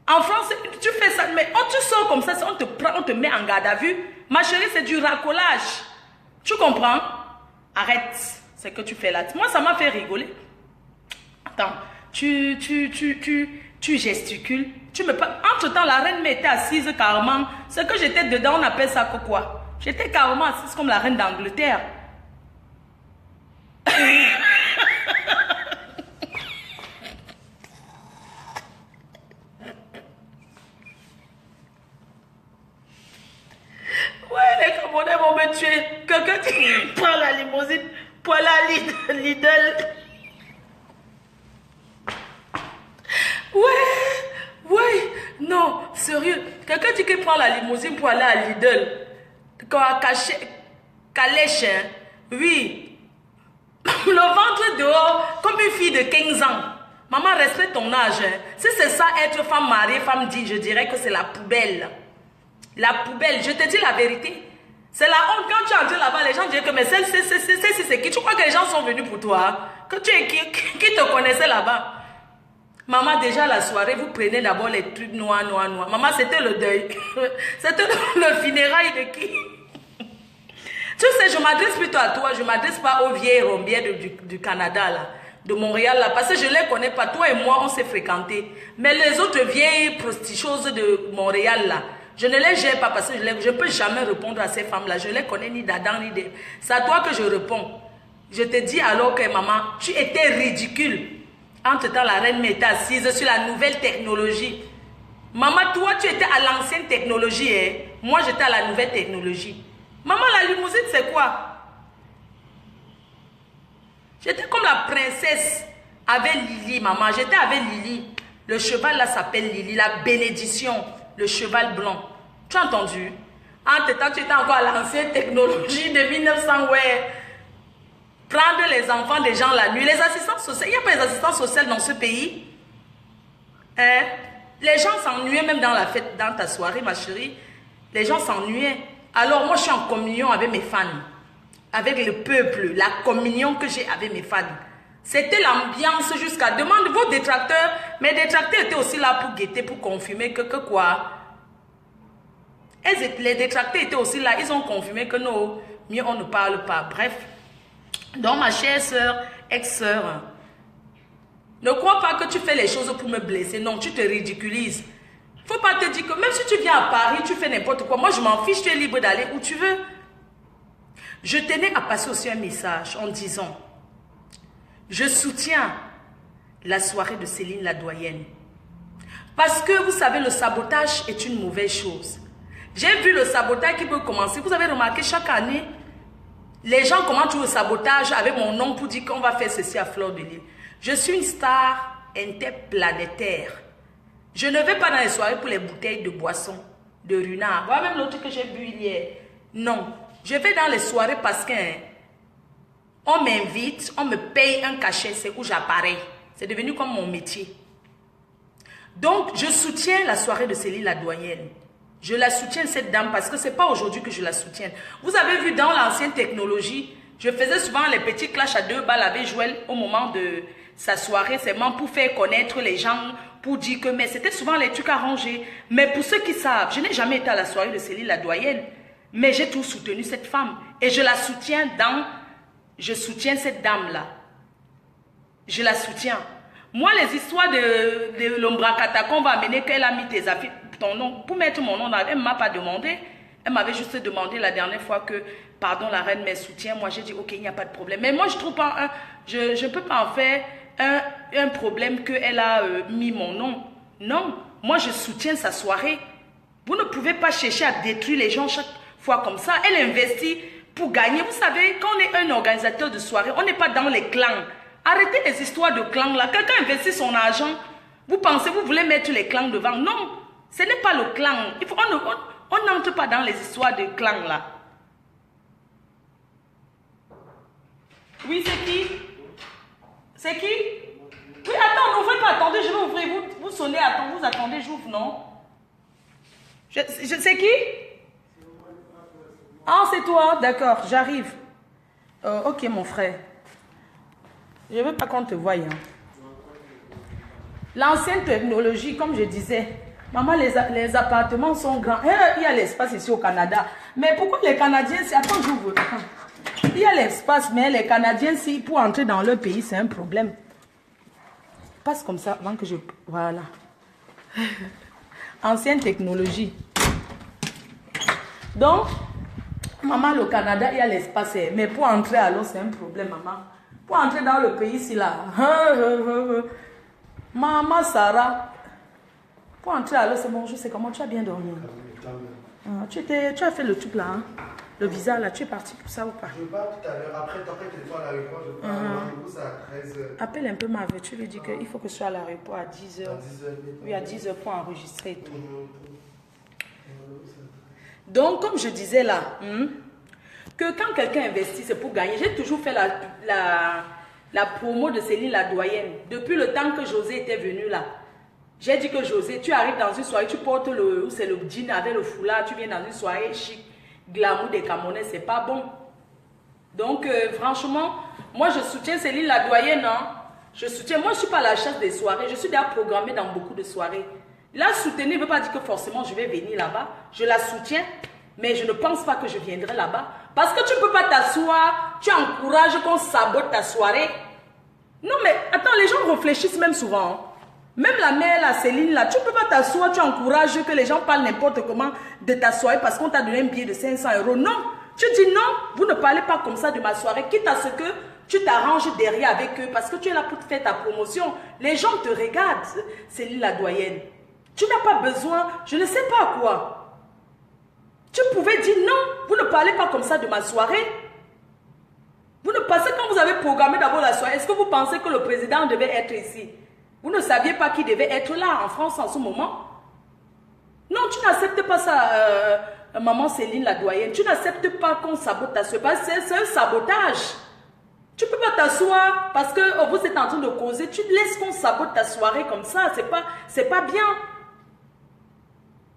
En France, tu fais ça, mais quand tu sors comme ça, on te prend, on te met en garde à vue. Ma chérie, c'est du racolage. Tu comprends? Arrête ce que tu fais là. Moi, ça m'a fait rigoler. Attends, tu gesticules. Entre-temps, la reine m'était assise carrément. Ce que j'étais dedans, on appelle ça quoi? J'étais carrément assise comme la reine d'Angleterre. Ouais, les Camerounais vont me tuer. Quelqu'un qui prend la limousine pour aller à Lidl. Ouais, non, sérieux. Quelqu'un dit qu'il prend la limousine pour aller à Lidl. Calèche, hein? Oui. Le ventre dehors, comme une fille de 15 ans. Maman, respecte ton âge. Hein? Si c'est ça, être femme mariée, femme digne, je dirais que c'est la poubelle. La poubelle, je te dis la vérité. C'est la honte. Quand tu entres là-bas, les gens disent que mais celle-ci, c'est qui? Tu crois que les gens sont venus pour toi? Que tu es qui te connaissait là-bas? Maman, déjà la soirée, vous prenez d'abord les trucs noirs. Maman, c'était le deuil. C'était le funérail de qui? Tu sais, je m'adresse plutôt à toi. Je ne m'adresse pas aux vieilles rombières du Canada, là, de Montréal, là, parce que je ne les connais pas. Toi et moi, on s'est fréquentés. Mais les autres vieilles prostituées de Montréal, là, je ne les gère pas parce que je ne peux jamais répondre à ces femmes-là. Je ne les connais ni d'Adam, ni de... C'est à toi que je réponds. Je te dis alors que, maman, tu étais ridicule. Entre-temps, la reine m'était assise sur la nouvelle technologie. Maman, toi, tu étais à l'ancienne technologie. Hein? Moi, j'étais à la nouvelle technologie. Maman, la limousine, c'est quoi? J'étais comme la princesse avec Lily, maman. J'étais avec Lily. Le cheval, là, s'appelle Lily. La bénédiction. Le cheval blanc. Tu as entendu? Entre-temps, tu étais encore à l'ancienne technologie de 1900, ouais. Prendre les enfants des gens la nuit. Les assistants sociaux, il n'y a pas les assistants sociaux dans ce pays. Hein? Les gens s'ennuyaient même dans la fête, dans ta soirée, ma chérie. Les gens s'ennuyaient. Alors moi, je suis en communion avec mes fans. Avec le peuple. La communion que j'ai avec mes fans. C'était l'ambiance jusqu'à... Demande vos détracteurs. Mes détracteurs étaient aussi là pour guetter, pour confirmer que quoi? Les détracteurs étaient aussi là. Ils ont confirmé que non, mieux on ne parle pas. Bref. Donc ma chère soeur, ex-soeur, ne crois pas que tu fais les choses pour me blesser. Non, tu te ridiculises. Faut pas te dire que même si tu viens à Paris, tu fais n'importe quoi. Moi, je m'en fiche, tu es libre d'aller où tu veux. Je tenais à passer aussi un message en disant, je soutiens la soirée de Céline la doyenne. Parce que vous savez, le sabotage est une mauvaise chose. J'ai vu le sabotage qui peut commencer. Vous avez remarqué chaque année, les gens commencent le sabotage avec mon nom pour dire qu'on va faire ceci à Fleur de Lys. Je suis une star interplanétaire. Je ne vais pas dans les soirées pour les bouteilles de boissons, de runard. Voilà même l'autre que j'ai bu hier. Non. Je vais dans les soirées parce que on m'invite, on me paye un cachet, c'est où j'apparais. C'est devenu comme mon métier. Donc, je soutiens la soirée de Céline la doyenne. Je la soutiens, cette dame, parce que ce n'est pas aujourd'hui que je la soutiens. Vous avez vu dans l'ancienne technologie, je faisais souvent les petits clashs à 2 balles avec Joël au moment de sa soirée, seulement pour faire connaître les gens, pour dire que, mais c'était souvent les trucs arrangés. Mais pour ceux qui savent, je n'ai jamais été à la soirée de Céline la doyenne, mais j'ai tout soutenu cette femme. Et je la soutiens je soutiens cette dame-là. Je la soutiens. Moi, les histoires de l'ombracata qu'on va amener, qu'elle a mis tes affaires, ton nom, pour mettre mon nom, elle ne m'a pas demandé. Elle m'avait juste demandé la dernière fois que, pardon, la reine me soutient. Moi, j'ai dit, ok, il n'y a pas de problème. Mais moi, je trouve pas, je ne peux pas en faire un problème qu'elle a mis mon nom. Non, moi, je soutiens sa soirée. Vous ne pouvez pas chercher à détruire les gens chaque fois comme ça. Elle investit pour gagner. Vous savez, quand on est un organisateur de soirée, on n'est pas dans les clans. Arrêtez les histoires de clans là. Quelqu'un investit son argent. Vous pensez, vous voulez mettre les clans devant. Non, ce n'est pas le clan. On n'entre pas dans les histoires de clans là. Oui, c'est qui? C'est qui? Oui, attends, n'ouvrez pas. Attendez, je vais ouvrir. Vous sonnez, attendez, vous attendez, j'ouvre, non? C'est qui? Ah, c'est toi, d'accord, j'arrive. Ok, mon frère. Je ne veux pas qu'on te voie. Hein. L'ancienne technologie, comme je disais, Maman, les appartements sont grands. Il y a l'espace ici au Canada. Mais pourquoi les Canadiens, attends, j'ouvre. Attends. Il y a l'espace, mais les Canadiens, pour entrer dans leur pays, c'est un problème. Passe comme ça avant que je... Voilà. Ancienne technologie. Donc, maman, le Canada, il y a l'espace. Mais pour entrer alors, c'est un problème, maman. Pour entrer dans le pays, ici, là. Maman, Sarah. Pour entrer alors, c'est bon, je sais comment tu as bien dormi. Tu as fait le truc là, hein? Le visa là, tu es parti pour ça ou pas? Je pars tout à l'heure. Après, tu es à l'aéroport, je pars. Rendez-vous, c'est à 13h. Appelle un peu ma vue, tu lui dis qu'il faut que je sois à l'aéroport à 10h. À 10h. Oui, à 10h pour enregistrer et tout. Donc, comme je disais là, que quand quelqu'un investit, c'est pour gagner. J'ai toujours fait la promo de Céline la doyenne. Depuis le temps que José était venu là. J'ai dit que José, tu arrives dans une soirée, tu portes le jean avec le foulard, tu viens dans une soirée chic, glamour des Camerounais, c'est pas bon. Donc, franchement, moi je soutiens Céline la doyenne, hein. Je soutiens, moi je suis pas à la chasse des soirées, je suis déjà programmée dans beaucoup de soirées. La soutenir ne veut pas dire que forcément je vais venir là-bas, je la soutiens, mais je ne pense pas que je viendrai là-bas. Parce que tu ne peux pas t'asseoir, tu encourages qu'on sabote ta soirée. Non mais, attends, les gens réfléchissent même souvent, hein. Même la mère, la Céline, là, tu ne peux pas t'asseoir, tu encourages que les gens parlent n'importe comment de ta soirée parce qu'on t'a donné un billet de 500 €. Non, tu dis non, vous ne parlez pas comme ça de ma soirée, quitte à ce que tu t'arranges derrière avec eux parce que tu es là pour te faire ta promotion. Les gens te regardent, Céline la doyenne. Tu n'as pas besoin, je ne sais pas quoi. Tu pouvais dire non, vous ne parlez pas comme ça de ma soirée. Vous ne pensez quand vous avez programmé d'abord la soirée, est-ce que vous pensez que le président devait être ici? Vous ne saviez pas qui devait être là en France en ce moment? Non, tu n'acceptes pas ça, maman Céline la doyenne. Tu n'acceptes pas qu'on sabote ta soirée. C'est un sabotage. Tu ne peux pas t'asseoir parce que vous êtes en train de causer. Tu laisses qu'on sabote ta soirée comme ça. C'est pas bien.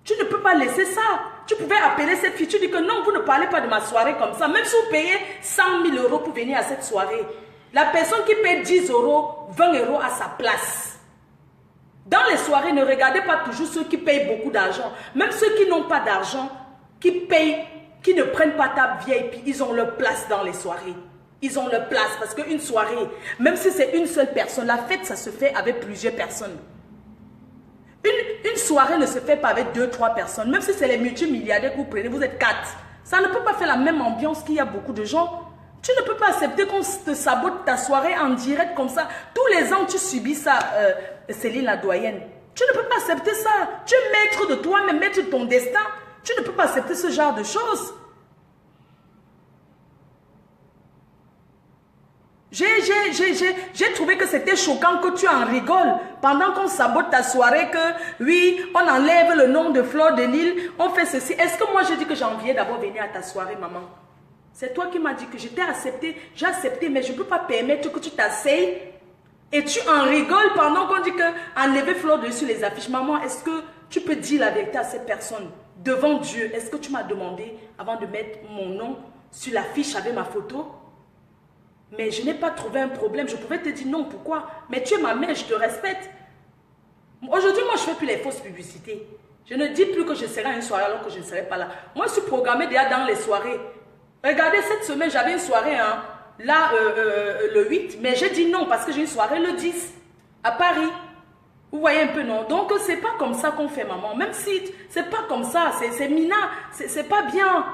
Tu ne peux pas laisser ça. Tu pouvais appeler cette fille. Tu dis que non, vous ne parlez pas de ma soirée comme ça. Même si vous payez 100 000 € pour venir à cette soirée. La personne qui paie 10 €, 20 € à sa place. Dans les soirées, ne regardez pas toujours ceux qui payent beaucoup d'argent. Même ceux qui n'ont pas d'argent, qui payent, qui ne prennent pas ta VIP, ils ont leur place dans les soirées. Ils ont leur place parce qu'une soirée, même si c'est une seule personne, la fête, ça se fait avec plusieurs personnes. Une soirée ne se fait pas avec 2-3 personnes. Même si c'est les multimilliardaires que vous prenez, vous êtes 4. Ça ne peut pas faire la même ambiance qu'il y a beaucoup de gens. Tu ne peux pas accepter qu'on te sabote ta soirée en direct comme ça. Tous les ans, tu subis ça, Céline la doyenne. Tu ne peux pas accepter ça. Tu es maître de toi-même, maître de ton destin. Tu ne peux pas accepter ce genre de choses. J'ai trouvé que c'était choquant que tu en rigoles pendant qu'on sabote ta soirée, que oui, on enlève le nom de Fleur de Lille, on fait ceci. Est-ce que moi je dis que j'enviais d'abord venir à ta soirée, maman? C'est toi qui m'as dit que j'étais accepté, j'ai accepté, mais je ne peux pas permettre que tu t'asseyes et tu en rigoles pendant qu'on dit que enlever Fleur de Lille sur les affiches. Maman, est-ce que tu peux dire la vérité à cette personne devant Dieu? Est-ce que tu m'as demandé avant de mettre mon nom sur l'affiche avec ma photo? Mais je n'ai pas trouvé un problème. Je pouvais te dire non, pourquoi? Mais tu es ma mère, je te respecte. Aujourd'hui, moi, je ne fais plus les fausses publicités. Je ne dis plus que je serai à une soirée alors que je ne serai pas là. Moi, je suis programmée déjà dans les soirées. Regardez, cette semaine, j'avais une soirée, hein, là, le 8, mais j'ai dit non parce que j'ai une soirée le 10 à Paris. Vous voyez un peu, non? Donc, c'est pas comme ça qu'on fait, maman. Même si c'est pas comme ça, c'est minable, c'est pas bien.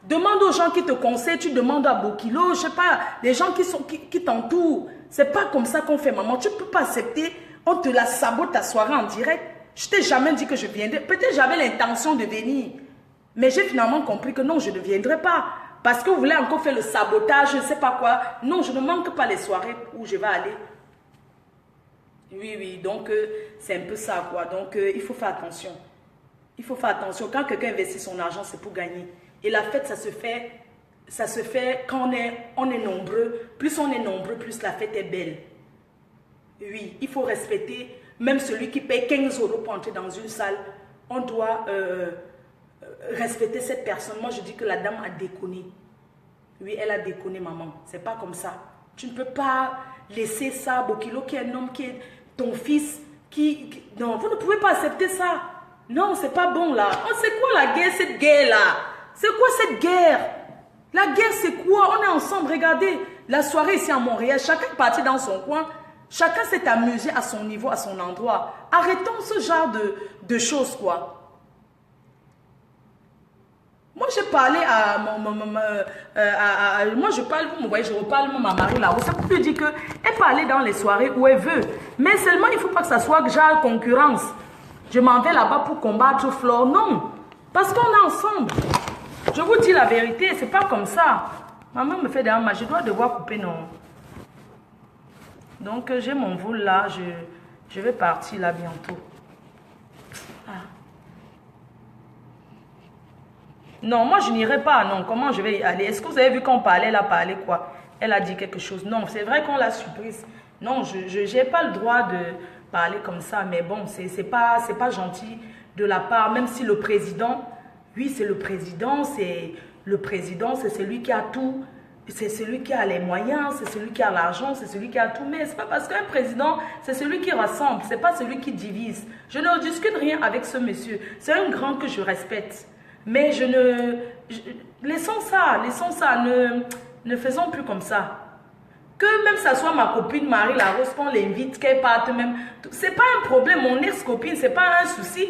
Demande aux gens qui te conseillent, tu demandes à Bokilo, je sais pas, les gens qui t'entourent. C'est pas comme ça qu'on fait, maman. Tu peux pas accepter, on te la sabote ta soirée en direct. Je t'ai jamais dit que je viendrais. Peut-être j'avais l'intention de venir. Mais j'ai finalement compris que non, je ne viendrai pas. Parce que vous voulez encore faire le sabotage, je ne sais pas quoi. Non, je ne manque pas les soirées où je vais aller. Oui, oui, donc c'est un peu ça, quoi. Donc il faut faire attention. Il faut faire attention. Quand quelqu'un investit son argent, c'est pour gagner. Et la fête, ça se fait quand on est nombreux. Plus on est nombreux, plus la fête est belle. Oui, il faut respecter même celui qui paye 15 € pour entrer dans une salle. On doit respecter cette personne. Moi, je dis que la dame a déconné. Oui, elle a déconné, maman. C'est pas comme ça. Tu ne peux pas laisser ça, Bokilo, qui est un homme, qui est ton fils, non, vous ne pouvez pas accepter ça. Non, c'est pas bon là. Oh, c'est quoi la guerre, cette guerre-là? C'est quoi cette guerre? La guerre, c'est quoi? On est ensemble, regardez. La soirée ici à Montréal, chacun est parti dans son coin. Chacun s'est amusé à son niveau, à son endroit. Arrêtons ce genre de choses, quoi. Moi, j'ai parlé à moi, je parle, vous me voyez, je reparle à ma Marie là. Ça peut dire qu'elle peut aller dans les soirées où elle veut. Mais seulement, il ne faut pas que ça soit genre concurrence. Je m'en vais là-bas pour combattre Flore. Non. Parce qu'on est ensemble. Je vous dis la vérité, c'est pas comme ça. Maman me fait des mal, je dois devoir couper, non. Donc, j'ai mon vol là. Je vais partir là bientôt. Ah. Non, moi je n'irai pas, non. Comment je vais y aller? Est-ce que vous avez vu qu'on parlait, elle a parlé quoi? Elle a dit quelque chose. Non, c'est vrai qu'on l'a surprise. Non, je n'ai pas le droit de parler comme ça, mais bon, c'est pas gentil de la part, même si le président, oui, c'est le président, c'est celui qui a tout, c'est celui qui a les moyens, c'est celui qui a l'argent, c'est celui qui a tout, mais c'est pas parce qu'un président, c'est celui qui rassemble, c'est pas celui qui divise. Je ne discute rien avec ce monsieur, c'est un grand que je respecte. Mais laissons ça, ne faisons plus comme ça. Que même ça soit ma copine Marie Larose, qu'on l'invite, qu'elle parte même, c'est pas un problème, mon ex-copine, c'est pas un souci.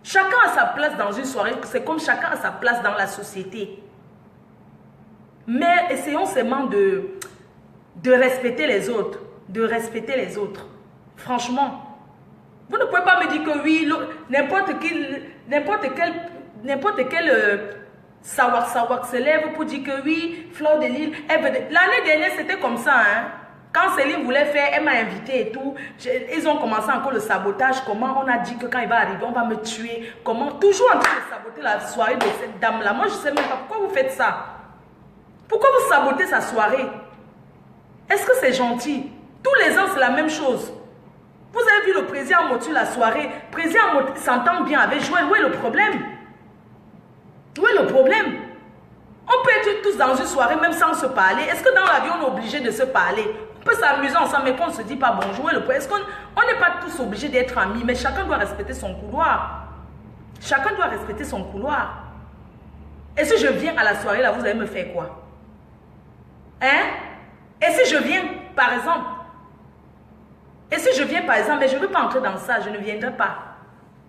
Chacun a sa place dans une soirée, c'est comme chacun a sa place dans la société. Mais essayons seulement de respecter les autres, Franchement, vous ne pouvez pas me dire que oui, n'importe quel sawak se lève pour dire que oui, Flore de Lille, l'année dernière c'était comme ça, hein. Quand Céline voulait faire, elle m'a invité et tout, ils ont commencé encore le sabotage, comment on a dit que quand il va arriver, on va me tuer, comment, toujours en train de saboter la soirée de cette dame-là. Moi, je ne sais même pas pourquoi vous faites ça. Pourquoi vous sabotez sa soirée? Est-ce que c'est gentil? Tous les ans, c'est la même chose. Vous avez vu le président Motu la soirée, le président Motu s'entend bien avec Joël, où est le problème? Où est le problème? On peut être tous dans une soirée même sans se parler. Est-ce que dans l'avion on est obligé de se parler? On peut s'amuser ensemble mais qu'on ne se dit pas bonjour. Est-ce qu'on n'est pas tous obligés d'être amis? Mais chacun doit respecter son couloir. Chacun doit respecter son couloir. Et si je viens à la soirée là, vous allez me faire quoi? Hein? Et si je viens par exemple? Mais je ne veux pas entrer dans ça, je ne viendrai pas.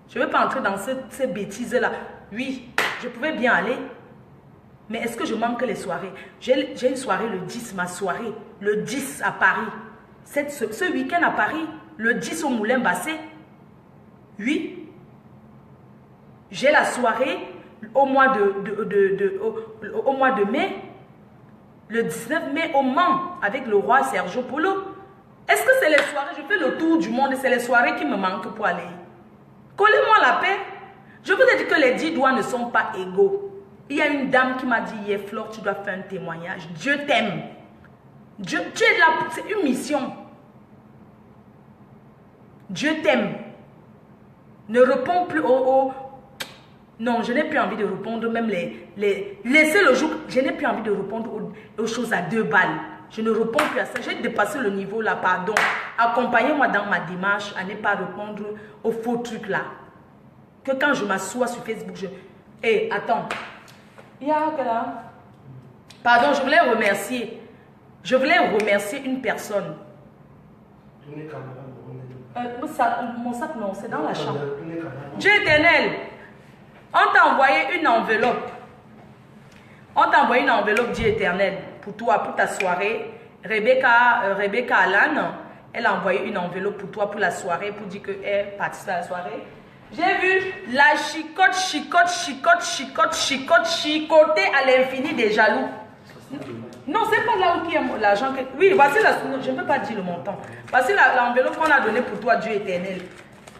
Je ne veux pas entrer dans ces bêtises-là. Oui, je pouvais bien aller. Mais est-ce que je manque les soirées? J'ai une soirée le 10, ma soirée. Le 10 à Paris. Ce week-end à Paris. Le 10 au Moulin Bassé. Oui. J'ai la soirée au mois de mai. Le 19 mai au Mans. Avec le roi Sergio Polo. Est-ce que c'est les soirées? Je fais le tour du monde et c'est les soirées qui me manquent pour aller. Collez-moi la paix. Je vous ai dit que les 10 doigts ne sont pas égaux. Il y a une dame qui m'a dit hier, Flore, tu dois faire un témoignage. Dieu t'aime. Tu es là, c'est une mission. Dieu t'aime. Ne réponds plus Non, je n'ai plus envie de répondre, même laissez le jour. Je n'ai plus envie de répondre aux choses à 2 balles. Je ne réponds plus à ça. J'ai dépassé le niveau là, pardon. Accompagnez-moi dans ma démarche à ne pas répondre aux faux trucs là. Que quand je m'assois sur Facebook, Hé, attends. Il y a que là. Pardon, je voulais remercier. Une personne. Mon sac, non, c'est dans la chambre. Dieu éternel, on t'a envoyé une enveloppe. Dieu éternel, pour toi, pour ta soirée. Rebecca Alan, elle a envoyé une enveloppe pour toi, pour la soirée, pour dire qu'elle participe à la soirée. J'ai vu la chicoter à l'infini des jaloux. Non, c'est pas là où il y a l'argent. Oui, voici je ne peux pas dire le montant. Voici l'enveloppe qu'on a donnée pour toi, Dieu éternel.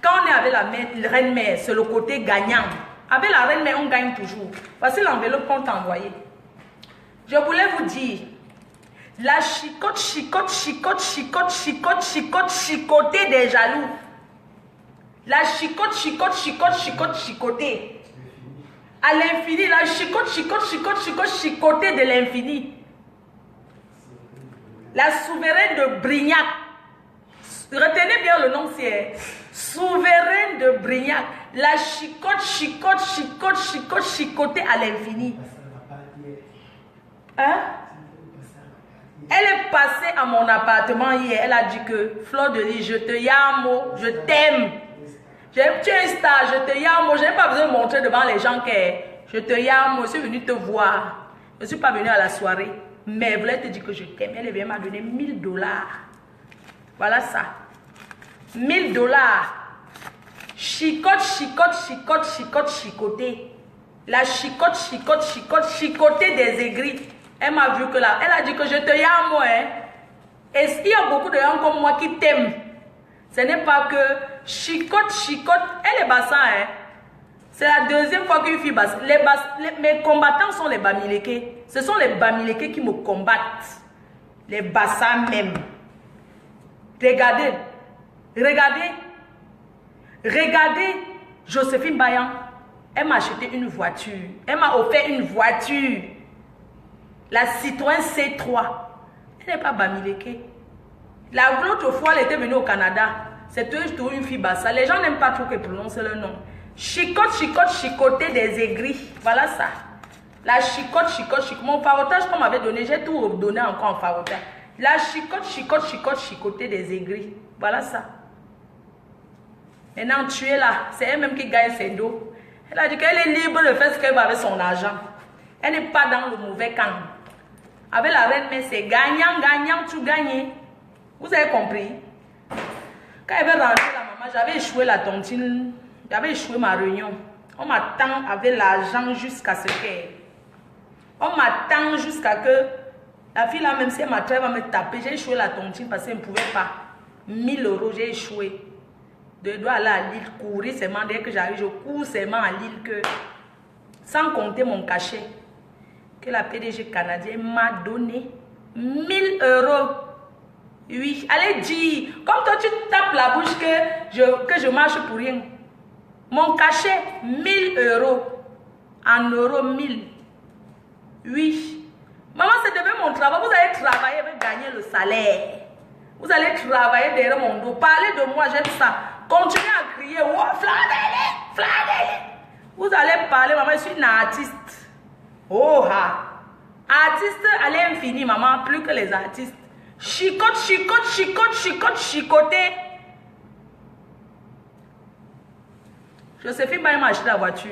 Quand on est avec la reine-mère, c'est le côté gagnant. Avec la reine-mère, on gagne toujours. Voici l'enveloppe qu'on t'a envoyée. Je voulais vous dire, la chicoter des jaloux. La chicoter. À l'infini, la chicoter de l'infini. La souveraine de Brignac. Retenez bien le nom, c'est souveraine de Brignac. La chicote, chicote, chicote, chicote, chicoter à l'infini. Hein? Elle est passée à mon appartement hier. Elle a dit que Fleur de Lys, je te yamo, je t'aime. Tu es un star, je te yamo. Je n'ai pas besoin de montrer devant les gens que je te yamo. Je suis venue te voir. Je ne suis pas venue à la soirée. Mais elle voulait te dire que je t'aime. Elle vient m'a donné $1000. Voilà ça. $1000. Chicote, chicote, chicote, chicote, chicoter. La chicote, chicote, chicote, chicoter des aigris. Elle m'a vu que là, elle a dit que je te yamo, hein. Et il y a beaucoup de gens comme moi qui t'aiment. Ce n'est pas que chicote, chicote, elle est bassin, hein. C'est la deuxième fois qu'une fille basse. Mes combattants sont les Bamileke. Ce sont les Bamileke qui me combattent. Les bassins même. Regardez. Regardez. Regardez. Joséphine Bayan. Elle m'a acheté une voiture. Elle m'a offert une voiture. La Citroën C3. Elle n'est pas Bamileke. L'autre fois, elle était venue au Canada. C'était une fille bassa. Les gens n'aiment pas trop qu'elle prononce le nom. Chicote, chicote, chicoter des aigris. Voilà ça. La chicote, chicote, chicote. Mon farotage qu'on m'avait donné, j'ai tout redonné encore en farotage. La chicote, chicote, chicote, chicoter des aigris. Voilà ça. Maintenant, tu es là. C'est elle-même qui gagne ses dos. Elle a dit qu'elle est libre de faire ce qu'elle veut avec son argent. Elle n'est pas dans le mauvais camp. Avec la reine, mais c'est gagnant, gagnant, tout gagné. Vous avez compris? Quand elle veut rentrer la maman, j'avais échoué la tontine. J'avais échoué ma réunion. On m'attend avec l'argent jusqu'à ce que... On m'attend jusqu'à que... La fille là, même si elle m'a elle va me taper. J'ai échoué la tontine parce qu'elle ne pouvait pas. 1000 €, j'ai échoué. Je dois aller à Lille, courir seulement. Dès que j'arrive, je cours seulement à Lille. Que, sans compter mon cachet, que la PDG canadienne m'a donné 1000 €. Oui, allez dire. Comme toi, tu tapes la bouche que je marche pour rien. Mon cachet, 1000 €. En euros, 1000. Oui. Maman, c'est devenu mon travail. Vous allez travailler, vous allez gagner le salaire. Vous allez travailler derrière mon dos. Parlez de moi, j'aime ça. Continuez à crier. Oh, Fladeli, Fladeli. Vous allez parler, maman, je suis une artiste. Oh, artiste à l'infini, maman, plus que les artistes. Chicote, chicote, chicote, chicote, chicoter. Joséphine m'a acheté la voiture.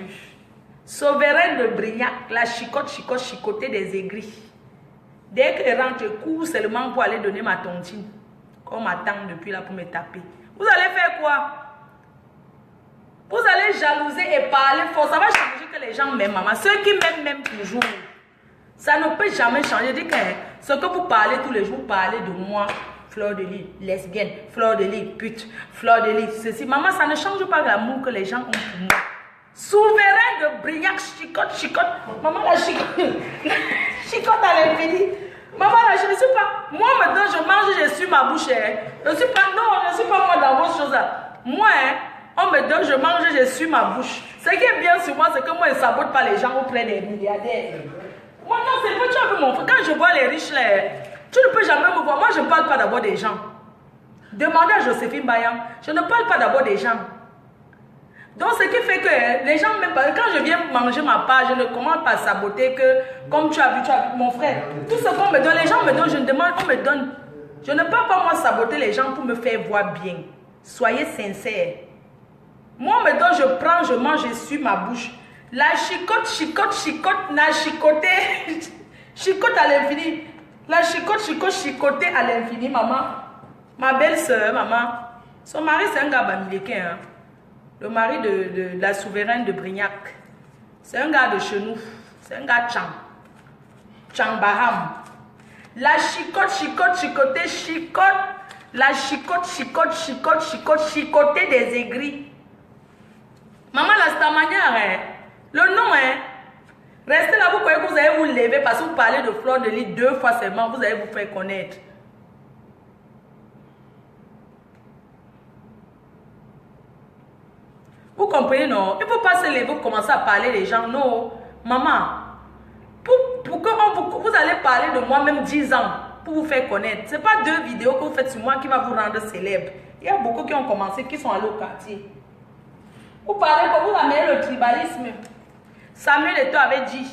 Souveraine de Brignac, la chicote, chicote, chicoter des aigris. Dès qu'elle rentre, je cours seulement pour aller donner ma tontine. Qu'on m'attend depuis là pour me taper. Vous allez faire quoi? Vous allez jalouser et parler fort. Ça va changer que les gens m'aiment, maman. Ceux qui m'aiment toujours. Ça ne peut jamais changer. Je dis que ce que vous parlez tous les jours, vous parlez de moi. Fleur de Lys, lesbienne. Fleur de Lys, pute. Fleur de Lys, ceci. Maman, ça ne change pas l'amour que les gens ont pour moi. Souverain de Brignac, chicote, chicote. Maman, la chicote. Chicote à l'infini. Maman, là, je ne suis pas. Moi, maintenant, je mange, je suis ma bouche. Je ne suis pas. Non, je ne suis pas moi dans vos choses là. Moi, on me donne, je mange, je suis ma bouche. Ce qui est bien sur moi, c'est que moi, je ne sabote pas les gens auprès des milliardaires. Moi, non, c'est pas tu as vu mon frère. Quand je vois les riches, là, tu ne peux jamais me voir. Moi, je ne parle pas d'abord des gens. Demandez à Joséphine Bayan. Je ne parle pas d'abord des gens. Donc, ce qui fait que les gens, même quand je viens manger ma part, je ne commence pas à saboter que, comme tu as vu mon frère, tout ce qu'on me donne, les gens me donnent, je ne demande, on me donne. Je ne peux pas, moi, saboter les gens pour me faire voir bien. Soyez sincères. Moi, on me donne, je prends, je mange, je suis ma bouche. La chicote, chicote, chicote, la chicoter, chicote à l'infini. La chicote, chicote, chicoter à l'infini, maman. Ma belle-sœur, maman. Son mari, c'est un gars bamileke, hein. Le mari de la souveraine de Brignac. C'est un gars de chez nous. C'est un gars Chang. Chang Baham. La chicote, chicote, chicoter, chicote. La chicote, chicote, chicote, chicote, chicoter des aigris. Maman, la stamanière, hein. Le nom, hein. Restez là, vous croyez que vous allez vous lever parce que vous parlez de Fleur de Lys 2 fois seulement. Vous allez vous faire connaître. Vous comprenez, non? Il ne faut pas se lever pour commencer à parler des gens. Non, maman. Pour que vous allez parler de moi même 10 ans pour vous faire connaître. Ce n'est pas 2 vidéos que vous faites sur moi qui va vous rendre célèbre. Il y a beaucoup qui ont commencé, qui sont allés au quartier. Vous parlez pour vous amener le tribalisme. Samuel et toi avait dit.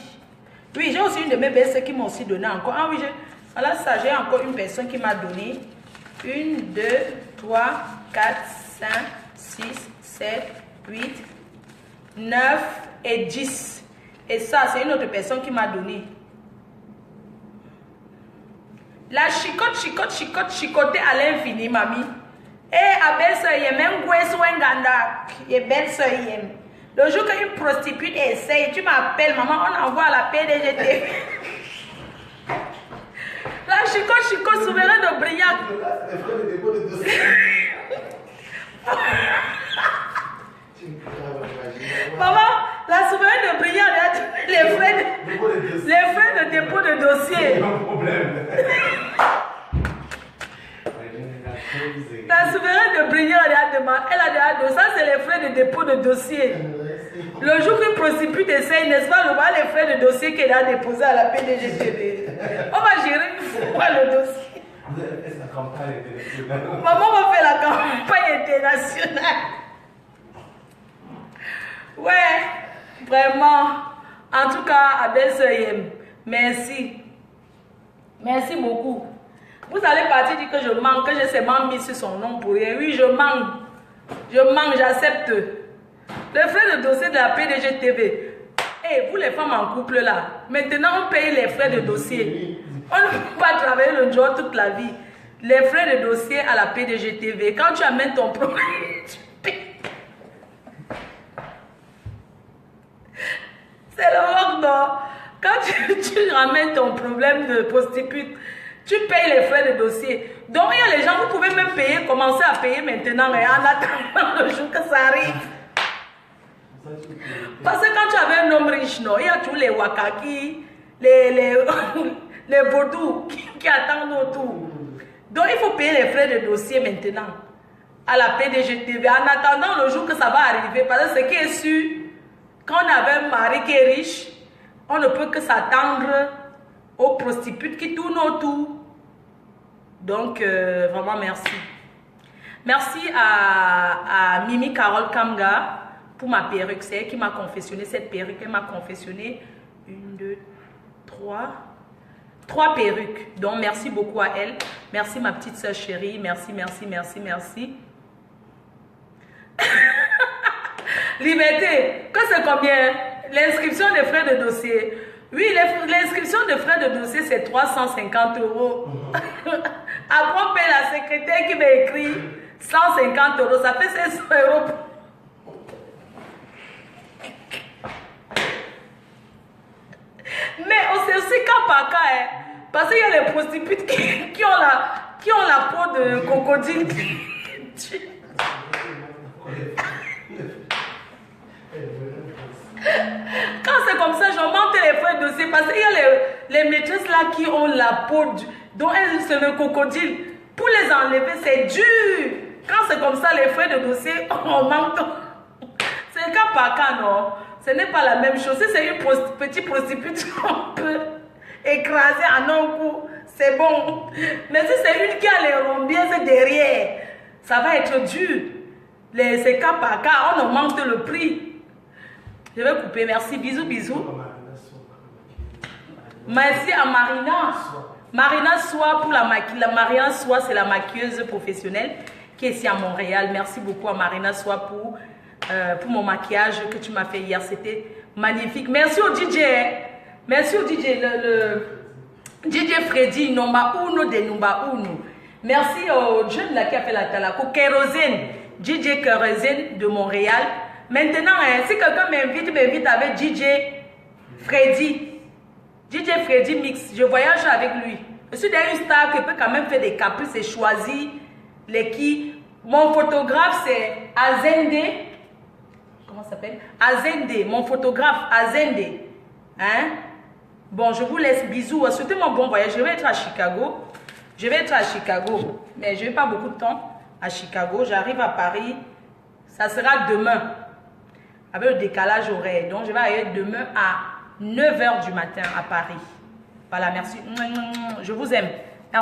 Oui, j'ai aussi une de mes belles qui m'a aussi donné encore. Ah oui, voilà ça, j'ai encore une personne qui m'a donné. 1, 2, 3, 4, 5, 6, 7, 8, 9 et 10. Et ça, c'est une autre personne qui m'a donné. La chicote à l'infini, mamie. Et à belle même Gweswenganda, et belle le jour qu'une prostituée essaye, tu m'appelles, maman, on envoie à la PDGT. La chicote souverain de Briac. Maman, la souveraine de Briac, les frais de dépôt de dossier. La souveraine de Briac, elle a demandé, ça c'est les frais de dépôt de dossier. Le jour qu'une prostituée essaye, n'est-ce pas, on voit les frais de dossier qu'elle a déposés à la PDGTV. On va gérer une fois le dossier. Maman va faire la campagne internationale. Ouais, vraiment. En tout cas, Abel Soyem, merci. Merci beaucoup. Vous allez partir dire que je manque, que j'ai seulement mis sur son nom pour rien. Oui, je manque. Je manque, j'accepte. Le frais de dossier de la PDGTV. Et vous les femmes en couple là, maintenant on paye les frais de dossier. On ne peut pas travailler le jour toute la vie. Les frais de dossier à la PDGTV. Quand tu amènes ton problème, tu payes. C'est le work, non? Quand tu ramènes ton problème de prostituée, tu payes les frais de dossier. Donc il y a les gens, vous pouvez même payer, commencer à payer maintenant et en attendant le jour que ça arrive. Parce que quand tu avais un homme riche, non, il y a tous les wakaki, les vaudous qui attendent autour. Donc il faut payer les frais de dossier maintenant à la PDGTV en attendant le jour que ça va arriver. Parce que ce qui est sûr, quand on avait un mari qui est riche, on ne peut que s'attendre aux prostituées qui tournent autour. Donc vraiment merci. Merci à Mimi Carole Kamga pour ma perruque. C'est elle qui m'a confectionné cette perruque. Elle m'a confectionné 1, 2, 3 perruques. Donc merci beaucoup à elle. Merci ma petite soeur chérie. Merci, merci, merci, merci. Liberté, que c'est combien? L'inscription des frais de dossier. Oui, l'inscription de frais de dossier, c'est 350 €. Après, on paye la secrétaire qui m'a écrit 150 €. Ça fait 500 €. Mais on sait aussi cas par cas. Hein, parce qu'il y a les prostituées qui ont la peau de crocodile. Quand c'est comme ça, j'augmente les frais de dossier parce qu'il y a les maîtresses là qui ont la peau dont elles c'est le crocodile. Pour les enlever, c'est dur. Quand c'est comme ça, les frais de dossier augmentent. C'est cas par cas, non? Ce n'est pas la même chose. Si c'est une petite prostituée, on peut écraser en un coup. C'est bon. Mais si c'est une qui a les rombières derrière, ça va être dur. C'est cas par cas, on augmente le prix. Je vais couper, merci, bisous, bisous. Merci à Marina. Marina Soie pour la maquilleuse. Marina Soie, c'est la maquilleuse professionnelle qui est ici à Montréal. Merci beaucoup à Marina Soie pour mon maquillage que tu m'as fait hier. C'était magnifique. Merci au DJ. Merci au DJ. Le DJ Freddy, Numba Uno de Numba Uno. Merci au jeune là qui a fait la talako. Kérosène, DJ Kérosène de Montréal. Maintenant, hein, si quelqu'un m'invite avec DJ Freddy. DJ Freddy Mix, je voyage avec lui. Je suis une star qui peut quand même faire des caprices et choisir les qui. Mon photographe, c'est Azende. Comment ça s'appelle? Azende, mon photographe Azende. Hein? Bon, je vous laisse. Bisous. Souhaitez-moi un bon voyage. Je vais être à Chicago. Mais je n'ai pas beaucoup de temps à Chicago. J'arrive à Paris. Ça sera demain. Avec le décalage horaire. Donc, je vais aller demain à 9 h du matin à Paris. Voilà, merci. Je vous aime.